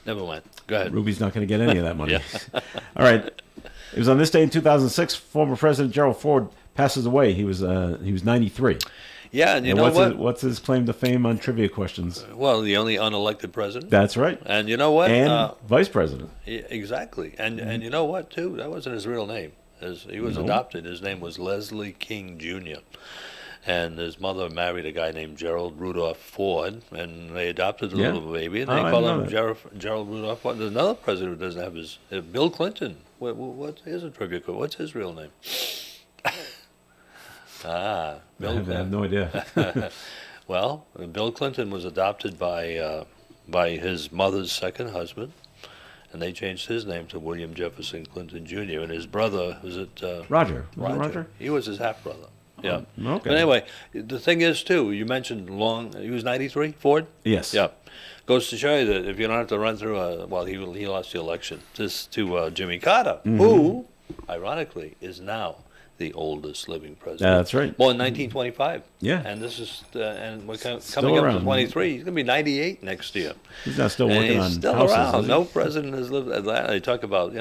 Never mind. Go ahead. Ruby's not going to get any of that money. Yeah. All right. It was on this day in 2006, former President Gerald Ford passes away. He was 93. Yeah, and you And know what's what? what's his claim to fame on trivia questions? Well, the only unelected president. That's right. And you know what? And vice president. Exactly. And you know what, too? That wasn't his real name. He was adopted. His name was Leslie King Jr. And his mother married a guy named Gerald Rudolph Ford, and they adopted a Yeah. little baby, and Oh, they I call didn't know him Gerald Rudolph Ford. There's another president who doesn't have his Bill Clinton. Here's a trivia question. What's his real name? I Bill have no idea. Well, Bill Clinton was adopted by his mother's second husband, and they changed his name to William Jefferson Clinton Jr. And his brother was it Roger. Was it Roger? He was his half brother. Yeah. Okay. But anyway, the thing is too. You mentioned he was 93. Ford. Yes. Yeah. Goes to show you that if you don't have to run through he lost the election to Jimmy Carter, Mm-hmm. who, ironically, is now the oldest living president. That's right. Born in 1925. Yeah. And this is and we're coming Still up around. to 23. He's going to be 98 next year. He's not still And working he's on still houses. around. is he? No president has lived at that. They talk about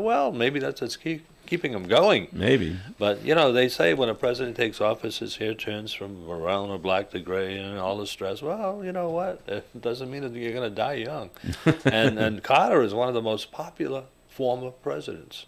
well, maybe that's what's keeping him going. Maybe. But they say when a president takes office, his hair turns from brown or black to gray, and all the stress. Well, you know what? It doesn't mean that you're going to die young. and Carter is one of the most popular former presidents.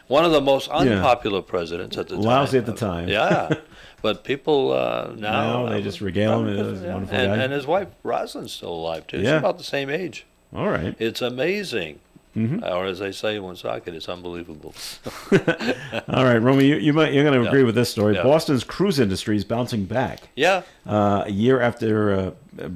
One of the most unpopular presidents at the time. Lousy at the time. Yeah. But people Now they just regale him as a wonderful guy. And his wife, Rosalind's still alive, too. She's Yeah. about the same age. All right. It's amazing. Mm-hmm. Or as they say in Woonsocket, it's unbelievable. All right, Romy, you're going to agree with this story. Yeah. Boston's cruise industry is bouncing back. Yeah. A year after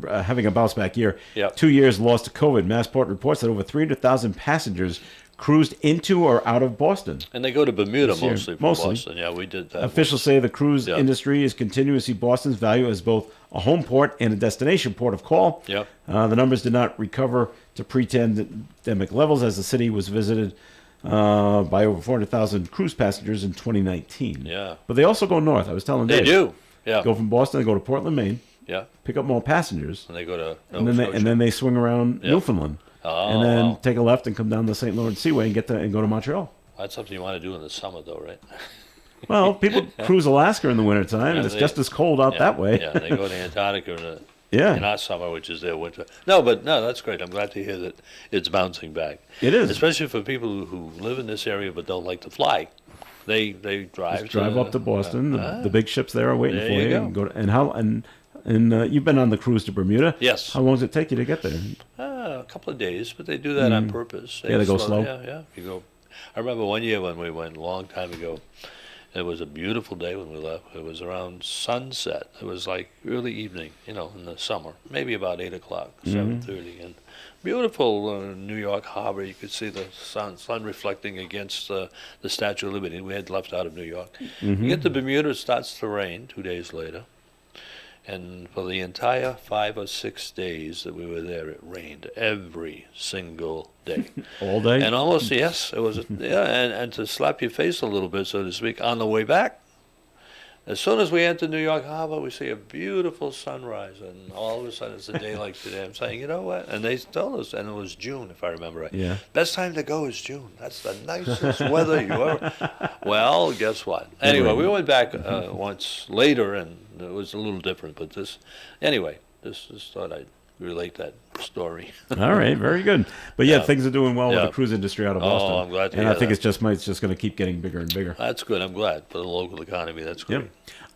having a bounce back year, Yep. 2 years lost to COVID. Massport reports that over 300,000 passengers cruised into or out of Boston. And they go to Bermuda This year. mostly from Mostly. Boston. Yeah, we did that. Officials say the cruise Yeah. industry is continuing to see Boston's value as both a home port and a destination port of call. Yep. The numbers did not recover to pre-pandemic levels as the city was visited by over 400,000 cruise passengers in 2019. Yeah. But they also go north. I was telling They Dave. do. Yeah. Go from Boston, they go to Portland, Maine, Yeah. pick up more passengers, And they go to and then they swing around Yeah. Newfoundland. and then wow. take a left and come down the St. Lawrence Seaway and go to Montreal. That's something you want to do in the summer, though, right? Well, people cruise Alaska in the wintertime, and it's they- just as cold out that way. Yeah, they go to Antarctica Yeah. in our summer, which is their winter. No, that's great. I'm glad to hear that it's bouncing back. It is. Especially for people who live in this area but don't like to fly. They drive. Just drive up to Boston. The big ships there are waiting There for you you. go. And go to, and you've been on the cruise to Bermuda. Yes. How long does it take you to get there? A couple of days, but they do that on purpose. Yeah, they go slow. Yeah. You go. I remember one year when we went a long time ago. It was a beautiful day when we left. It was around sunset. It was like early evening, in the summer, maybe about 8 o'clock, 7:30, and beautiful New York Harbor. You could see the sun reflecting against the Statue of Liberty. We had left out of New York. You get to Bermuda, it starts to rain 2 days later. And for the entire 5 or 6 days that we were there, it rained every single day. All day? And almost, yes, it was, and to slap your face a little bit, so to speak, on the way back. As soon as we enter New York Harbor, we see a beautiful sunrise, and all of a sudden it's a day like today. I'm saying, you know what? And they told us, and it was June, if I remember right. Yeah. Best time to go is June. That's the nicest weather you ever. Well, guess what? Anyway, we went back once later, and it was a little different. But just thought I'd relate that story. All right, very good. But yeah, Yeah. things are doing well with Yeah. the cruise industry out of Boston. I'm glad to And hear I think that. it's just going to keep getting bigger and bigger. That's good. I'm glad for the local economy. That's great. Yep.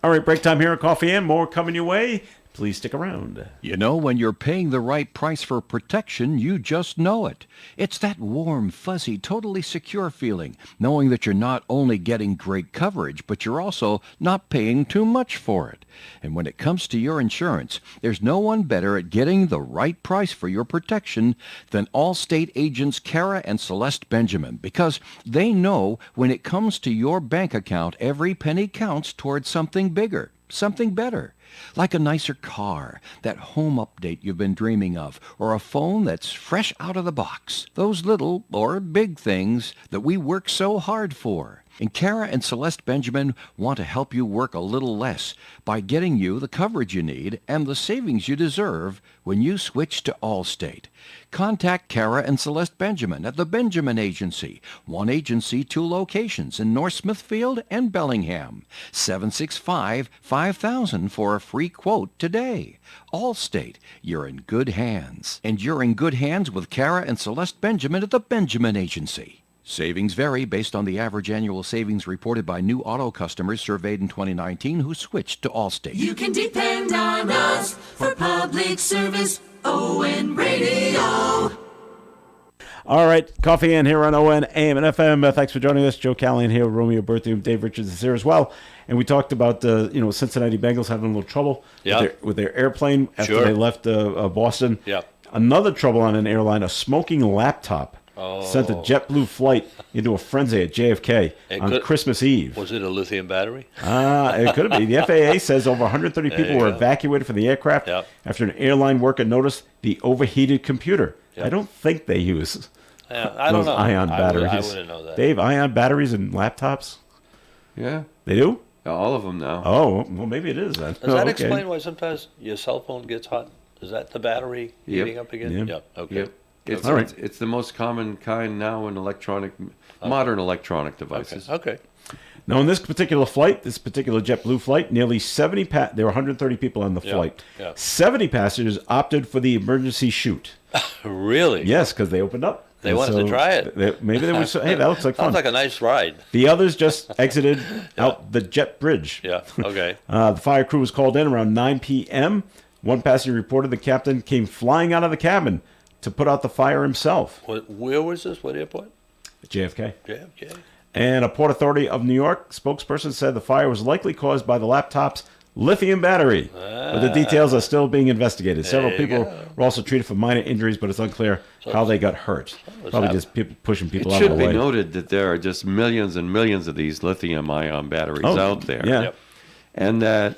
All right, break time here at Coffee and more coming your way. Please stick around. You know, when you're paying the right price for protection, you just know it. It's that warm, fuzzy, totally secure feeling, knowing that you're not only getting great coverage, but you're also not paying too much for it. And when it comes to your insurance, there's no one better at getting the right price for your protection than Allstate agents Kara and Celeste Benjamin, because they know when it comes to your bank account, every penny counts towards something bigger, something better. Like a nicer car, that home update you've been dreaming of, or a phone that's fresh out of the box. Those little or big things that we work so hard for. And Kara and Celeste Benjamin want to help you work a little less by getting you the coverage you need and the savings you deserve when you switch to Allstate. Contact Kara and Celeste Benjamin at the Benjamin Agency. One agency, 2 locations in North Smithfield and Bellingham. 765-5000 for a free quote today. Allstate, you're in good hands. And you're in good hands with Kara and Celeste Benjamin at the Benjamin Agency. Savings vary based on the average annual savings reported by new auto customers surveyed in 2019 who switched to Allstate. You can depend on us for public service. ON Radio. All right, Coffee and here on ON, AM and FM. Thanks for joining us. Joe Callahan here, Romeo Berthium, Dave Richards is here as well. And we talked about Cincinnati Bengals having a little trouble with their airplane after Sure. they left Boston. Yep. Another trouble on an airline, a smoking laptop sent a JetBlue flight into a frenzy at JFK on Christmas Eve. Was it a lithium battery? It could be. The FAA says over 130 people were evacuated from the aircraft Yep. after an airline worker noticed the overheated computer. Yep. I don't think they use Yeah, I don't those know. ion batteries. I wouldn't know that. Dave, ion batteries in laptops? Yeah, They do? all of them now. Oh, well, maybe it is then. Does that okay. explain why sometimes your cell phone gets hot? Is that the battery Yep. heating up again? Yep. Yep. Okay. Yep. It's, All right. it's the most common kind now in modern electronic devices. Okay. Now, on this particular flight, this particular JetBlue flight, nearly 70 there were 130 people on the Yeah, flight. yeah. 70 passengers opted for the emergency chute. Really? Yes, because they opened up. They And wanted to try it. Maybe they were hey, that looks like fun. Sounds like a nice ride. The others just exited out the jet bridge. Yeah. Okay. The fire crew was called in around 9 p.m. One passenger reported the captain came flying out of the cabin to put out the fire himself. Where was this? What airport? JFK. JFK. And a Port Authority of New York spokesperson said the fire was likely caused by the laptop's lithium battery. But the details are still being investigated. Several you people go. were also treated for minor injuries, but it's unclear how they got hurt. Probably happening. just people pushing It people out of should the be way. noted that there are just millions and millions of these lithium-ion batteries Oh, out there. Yeah. Yep. And that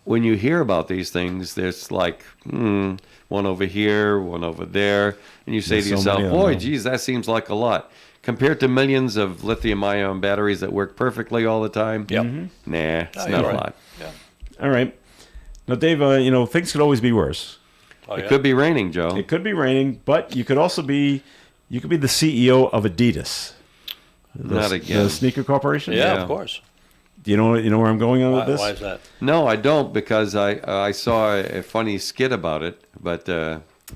when you hear about these things, there's like one over here, one over there, and you say There's to so yourself, many of boy, them. geez, that seems like a lot. Compared to millions of lithium-ion batteries that work perfectly all the time, Yep. nah, it's Oh, not you're a right. lot. Yeah. All right. Now, Dave, things could always be worse. Oh, It yeah? could be raining, Joe. It could be raining, but you could also be the CEO of Adidas. Not again. The sneaker corporation. Yeah, Yeah. of course. Do you know where I'm going on Why, with this? why is that? No, I don't, because I saw a funny skit about it, but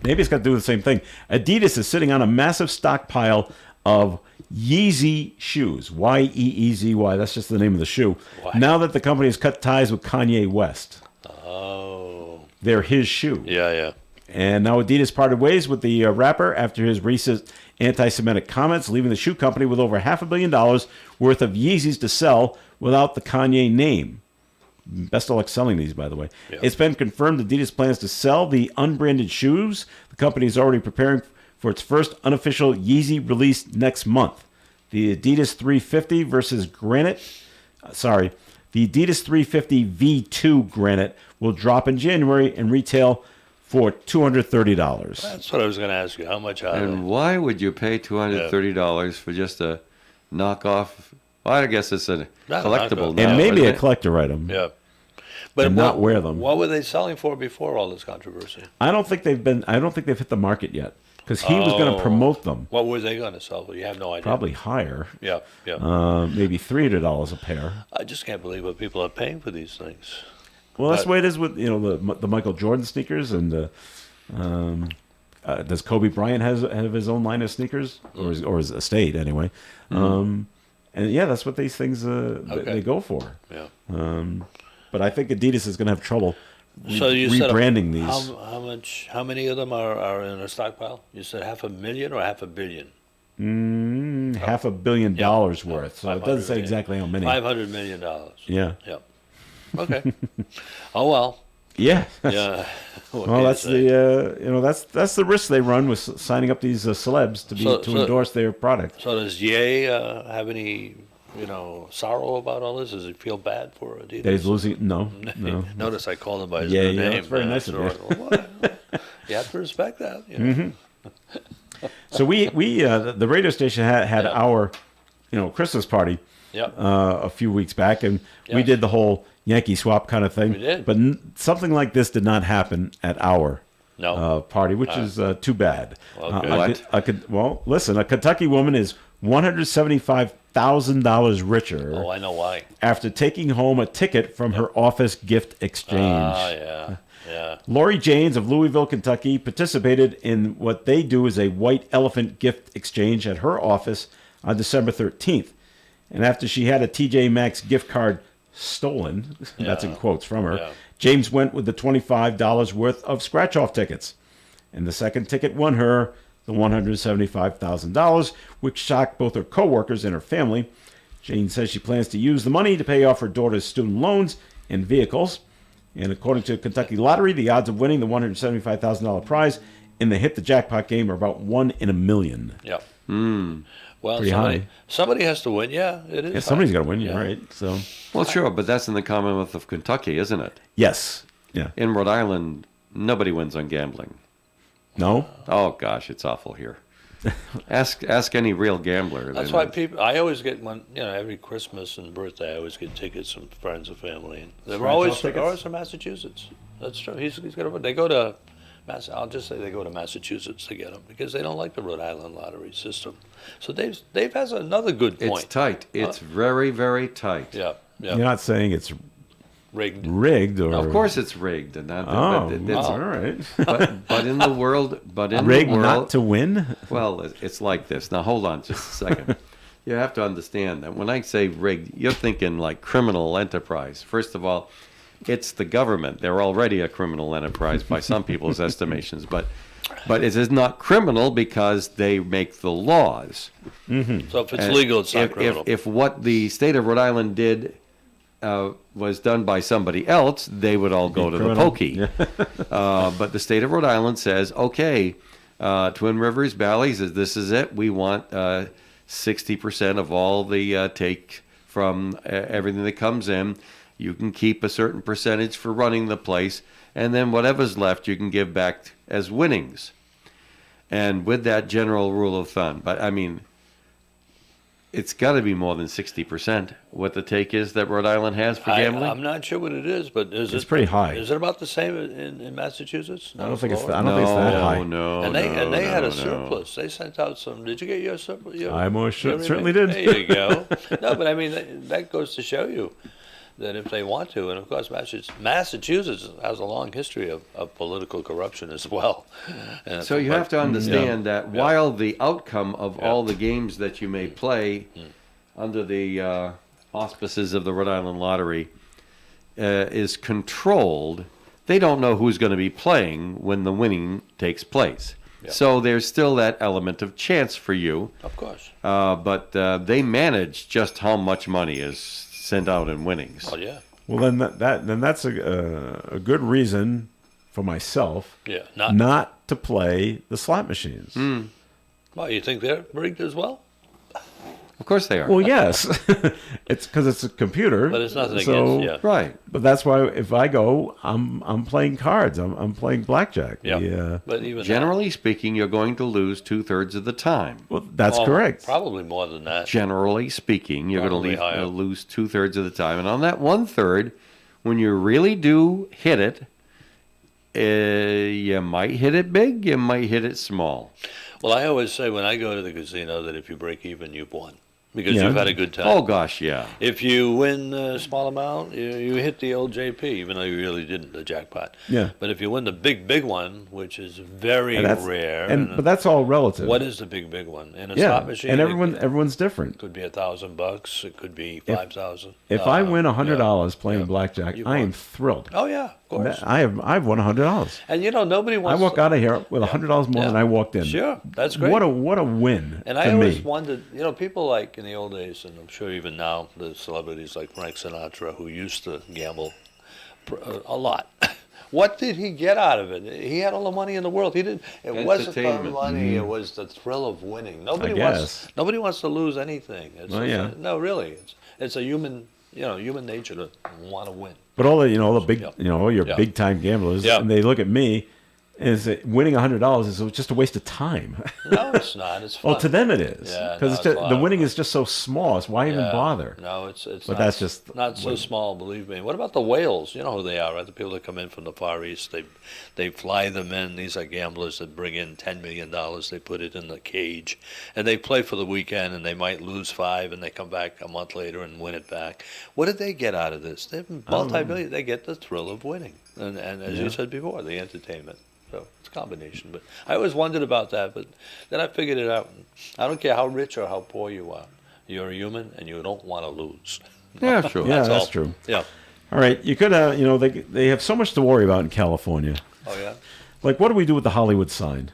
Maybe it's got to do with the same thing. Adidas is sitting on a massive stockpile of Yeezy shoes. Yeezy. That's just the name of the shoe. Why? Now that the company has cut ties with Kanye West, Oh. they're his shoe. Yeah. And now Adidas parted ways with the rapper after his recent anti-Semitic comments, leaving the shoe company with over $500 million worth of Yeezys to sell without the Kanye name. Best of luck selling these, by the way. Yeah. It's been confirmed Adidas plans to sell the unbranded shoes. The company is already preparing for its first unofficial Yeezy release next month. The Adidas 350 versus Granite. The Adidas 350 V2 Granite will drop in January and retail for $230. That's what I was going to ask you. How much are and they? why would you pay $230 for just a knockoff? Well, I guess it's a Not a collectible knockoff. now, And maybe isn't a it? collector item. Yeah. But And not wear them. What were they selling for before all this controversy? I don't think they've hit the market yet because he was going to Oh. promote them. What were they going to sell for? You have no idea. Probably higher. Yeah. Maybe $300 a pair. I just can't believe what people are paying for these things. Well, that's But- the way it is with the Michael Jordan sneakers and does Kobe Bryant have his own line of sneakers or his estate anyway? And yeah, that's what these things they go for. Yeah. But I think Adidas is going to have trouble So you said rebranding these. How many of them are in a stockpile? You said $500,000 or $500 million? $500 million worth. So it doesn't say exactly how many. $500 million. Yeah. Yeah. Okay. Oh well. Yeah. Yeah. What Well, can that's you say? that's the risk they run with signing up these celebs to endorse their product. So does Ye have any, sorrow about all this? Does he feel bad for Adidas? That he's losing. No. Notice I called him by his Yeah, new yeah, name. that's very nice of you. Well, you have to respect that. You know? So we the radio station had our Christmas party Yep. a few weeks back, and we Yes. did the whole Yankee swap kind of thing. We did. But something like this did not happen at our No. party, which is too bad. Okay. Listen, a Kentucky woman is $175,000 richer Oh, I know why. after taking home a ticket from her office gift exchange. Yeah. Lori Janes of Louisville, Kentucky, participated in what they do as a white elephant gift exchange at her office on December 13th. And after she had a TJ Maxx gift card stolen, that's in quotes from her, Yeah. James went with the $25 worth of scratch-off tickets. And the second ticket won her the $175,000, which shocked both her coworkers and her family. Jane says she plans to use the money to pay off her daughter's student loans and vehicles. And according to Kentucky Lottery, the odds of winning the $175,000 prize in the hit the jackpot game are about 1 in a million. Yeah. Well, Pretty high. somebody has to win. Yeah, it is. Yeah, somebody's got to win, Yeah. right? So, Well, sure, but that's in the Commonwealth of Kentucky, isn't it? yes. Yeah. In Rhode Island, nobody wins on gambling. No? Oh gosh, it's awful here. Ask any real gambler. That's why people. I always get every Christmas and birthday. I always get tickets from friends and family, and they're always from Massachusetts. That's true. He's got. They go to. I'll just say they go to Massachusetts to get them because they don't like the Rhode Island lottery system. So Dave has another good point. It's tight. It's very, very tight. Yeah. You're not saying it's Rigged. or. Of course, it's rigged, and that. Oh, but it's, all right. but in the world, Rigged not to win? Well, it's like this. Now, hold on just a second. You have to understand that when I say rigged, you're thinking like criminal enterprise. First of all, it's the government. They're already a criminal enterprise by some people's estimations, but it is not criminal because they make the laws. So if it's And legal, it's not criminal. If what the state of Rhode Island did was done by somebody else, they would all go to the criminal. pokey. But the state of Rhode Island says, okay, Twin Rivers Valley says this is it. We want 60% of all the take from everything that comes in. You can keep a certain percentage for running the place, and then whatever's left you can give back as winnings. And with that general rule of thumb, but I mean, It's got to be more than 60%. What the take is that Rhode Island has for gambling? I'm not sure what it is, but It's pretty high. Is it about the same in Massachusetts? I don't think it's. Lower? I don't think it's that high. No, And they had no, a no. surplus. They sent out some. Did you get your surplus? I most certainly There did. you go. No, but I mean that goes to show you that if they want to, and of course Massachusetts has a long history of political corruption as well. And So you have to understand that Yeah. while the outcome of Yeah. all the games that you may play under the auspices of the Rhode Island Lottery is controlled, they don't know who's going to be playing when the winning takes place. Yeah. So there's still that element of chance for you, Of course. but they manage just how much money is sent out in winnings. Oh yeah. Well, then that's a good reason for myself Yeah. not to play the slot machines. Well, you think they're rigged as well? Of course they are. Well, yes, it's because it's a computer. But it's nothing so, against. Yeah. Right. But that's why if I go, I'm playing cards. I'm playing blackjack. Yeah. But even Generally speaking, you're going to lose 2/3 of the time. Well, that's that, correct. Probably more than that. Generally speaking, you're Probably going higher. to lose 2/3 of the time. And on that 1/3, when you really do hit it, you might hit it big, you might hit it small. Well, I always say when I go to the casino that if you break even, you've won. Because Yeah. you've had a good time. Oh, gosh, yeah. If you win a small amount, you hit the old JP, even though you really didn't, the jackpot. Yeah. But if you win the big one, which is very And that's rare. but that's all relative. what is the big one? In a yeah, slot machine, and it everyone's different. could be $1,000. It could be 5,000. If I win $100 yeah. playing Yeah. blackjack, You've I am won. thrilled. Oh yeah, of course. I've won $100. And nobody I wants. walk out of here with $100 more Yeah. than I walked in. Sure, that's great. What a win And to I always me. wondered, people like in the old days, and I'm sure even now, the celebrities like Frank Sinatra, who used to gamble a lot. What did he get out of it? He had all the money in the world. He didn't. It wasn't the Entertainment. money. It was the thrill of winning. Nobody guess. wants to lose anything. It's Well, yeah. no, really, it's a human nature to want to win. But all the big, Yeah. all your Yeah. big time gamblers, Yeah. and they look at me and say, winning $100 is just a waste of time. No, it's not. It's fun. Well, to them it is, Yeah, because no, it's the fun. winning is just so small. It's why even Yeah. bother? No, it's But not, that's just not so small, believe me. What about the whales? You know who they are, right? The people that come in from the Far East. They fly them in. These are gamblers that bring in $10 million. They put it in the cage, and they play for the weekend, and they might lose 5, and they come back a month later and win it back. What did they get out of this? They're multi-million. They get the thrill of winning, and as you said before, the entertainment. So it's a combination. But I always wondered about that, but then I figured it out. I don't care how rich or how poor you are. You're a human, and you don't want to lose. Yeah, sure. Yeah, that's all. true. Yeah. All right, you could, they have so much to worry about in California. Oh, yeah? Like, what do we do with the Hollywood sign?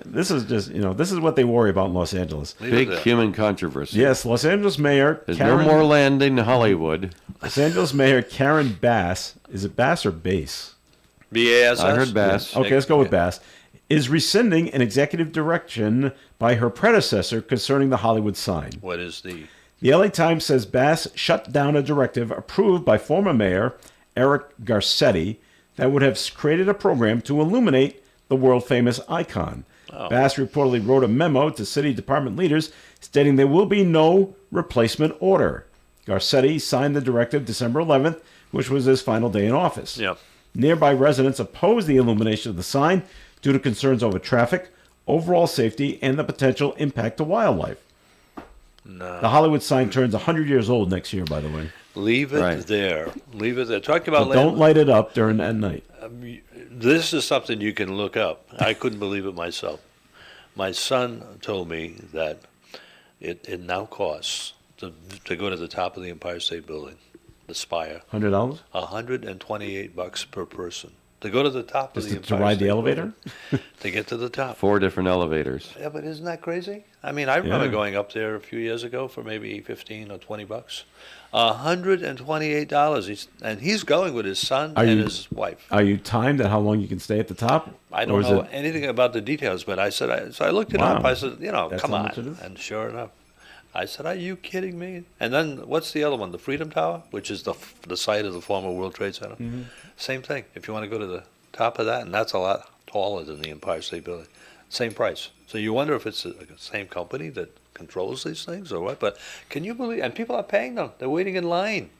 This is just, this is what they worry about in Los Angeles. Leave it Big there. human controversy. Yes, Los Angeles Mayor There's Karen, no more land in Hollywood. Los Angeles Mayor Karen Bass. Is it Bass or Bass? BASS? I heard Bass. Okay, let's go with Bass. Is rescinding an executive direction by her predecessor concerning the Hollywood sign. What is the... The LA Times says Bass shut down a directive approved by former mayor Eric Garcetti that would have created a program to illuminate the world-famous icon. Bass reportedly wrote a memo to city department leaders stating there will be no replacement order. Garcetti signed the directive December 11th, which was his final day in office. Yeah. Nearby residents opposed the illumination of the sign due to concerns over traffic, overall safety, and the potential impact to wildlife. No. The Hollywood sign turns 100 years old next year, by the way. Leave it Right. there. Leave it there. Talk about But don't light it up during that night. This is something you can look up. I couldn't believe it myself. My son told me that it now costs to go to the top of the Empire State Building, the spire, $100? $128 per person. To go to the top Just of the to Empire ride State the elevator? Building, to get to the top. 4 different elevators. Yeah, but isn't that crazy? I mean, I remember Yeah. going up there a few years ago for maybe 15 or 20 bucks. $128. He's going with his son Are and you- his wife. Are you timed at how long you can stay at the top? I Or don't is know it- anything about the details, but I said, so I looked it Wow. up. I said, That's come how on. much it is? And sure enough, I said, are you kidding me? And then what's the other one? The Freedom Tower, which is the site of the former World Trade Center. Mm-hmm. Same thing. If you want to go to the top of that, and that's a lot taller than the Empire State Building. Same price. So you wonder if it's the same company that controls these things or what? But can you believe? And people are paying them. They're waiting in line.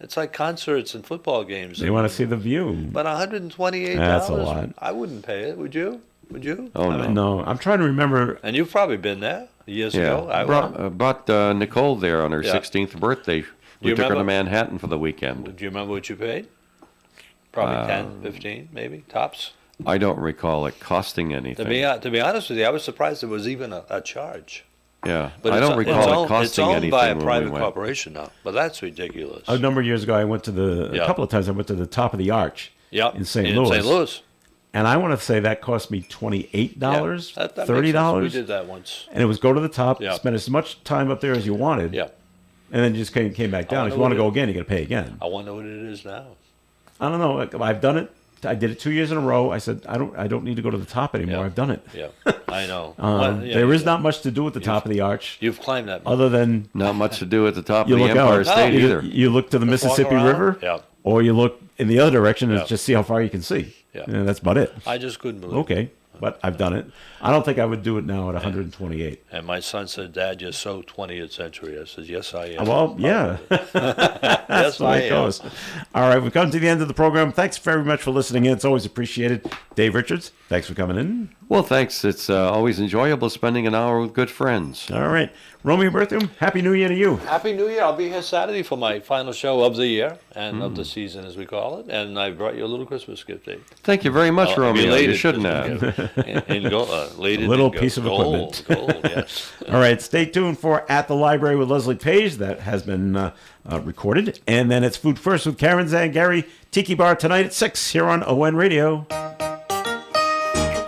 It's like concerts and football games. They want to see the view. But $128. That's a lot. I wouldn't pay it. Would you? Would you? Oh, I no. mean, No, I'm trying to remember. and you've probably been there years ago. Yeah, brought Nicole there on her Yeah. 16th birthday. We you took her to remember- Manhattan for the weekend. Do you remember what you paid? Probably 10, 15, maybe tops. I don't recall it costing anything. To be honest with you, I was surprised there was even a charge. Yeah, But I don't recall it costing it's owned anything by a when private we went. corporation now, but that's ridiculous. A number of years ago, I went to a Yeah. couple of times. I went to the top of the arch Yep, in St. Louis. St. Louis. And I want to say that cost me $28, Yeah, that makes $30. sense. We did that once. And it was go to the top, Yeah. spend as much time up there as you wanted, Yeah. and then just came back down. If you wonder want to what go it- again, you got to pay again. I wonder what it is now. I don't know. I've done it. I did it 2 years in a row. I said I don't need to go to the top anymore. Yeah. I've done it. Yeah, I know. Well, yeah, There is you- not much to do at the top of the arch, You've climbed that. other than Not much to do at the top you of the look Empire out. State you, either. you look to the Mississippi around. River, Yeah. or you look in the other direction and Yeah. just see how far you can see. Yeah. And that's about it. I just couldn't believe it. Okay, but I've done it. I don't think I would do it now at 128. And my son said, "Dad, you're so 20th century." I said, "Yes, I am." Well, yeah. Yes, That's the I way it am. goes. All right, we've come to the end of the program. Thanks very much for listening in. It's always appreciated. Dave Richards, thanks for coming in. Well, thanks. It's always enjoyable spending an hour with good friends. All right. Romeo Berthium, Happy New Year to you. Happy New Year! I'll be here Saturday for my final show of the year and of the season, as we call it. And I brought you a little Christmas gift, Dave. Thank you very much, Romeo. You Belated shouldn't Christmas have. gift. in gold, A little piece of gold, equipment. Gold, yes. All right, stay tuned for At the Library with Leslie Page. That has been recorded. And then it's Food First with Karen Zangari, Tiki Bar tonight at 6 here on ON Radio.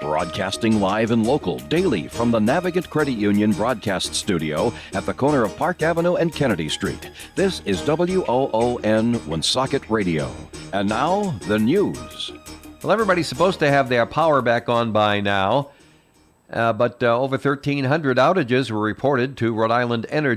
Broadcasting live and local daily from the Navigant Credit Union broadcast studio at the corner of Park Avenue and Kennedy Street. This is WOON Woonsocket Radio. And now, the news. Well, everybody's supposed to have their power back on by now, but over 1,300 outages were reported to Rhode Island Energy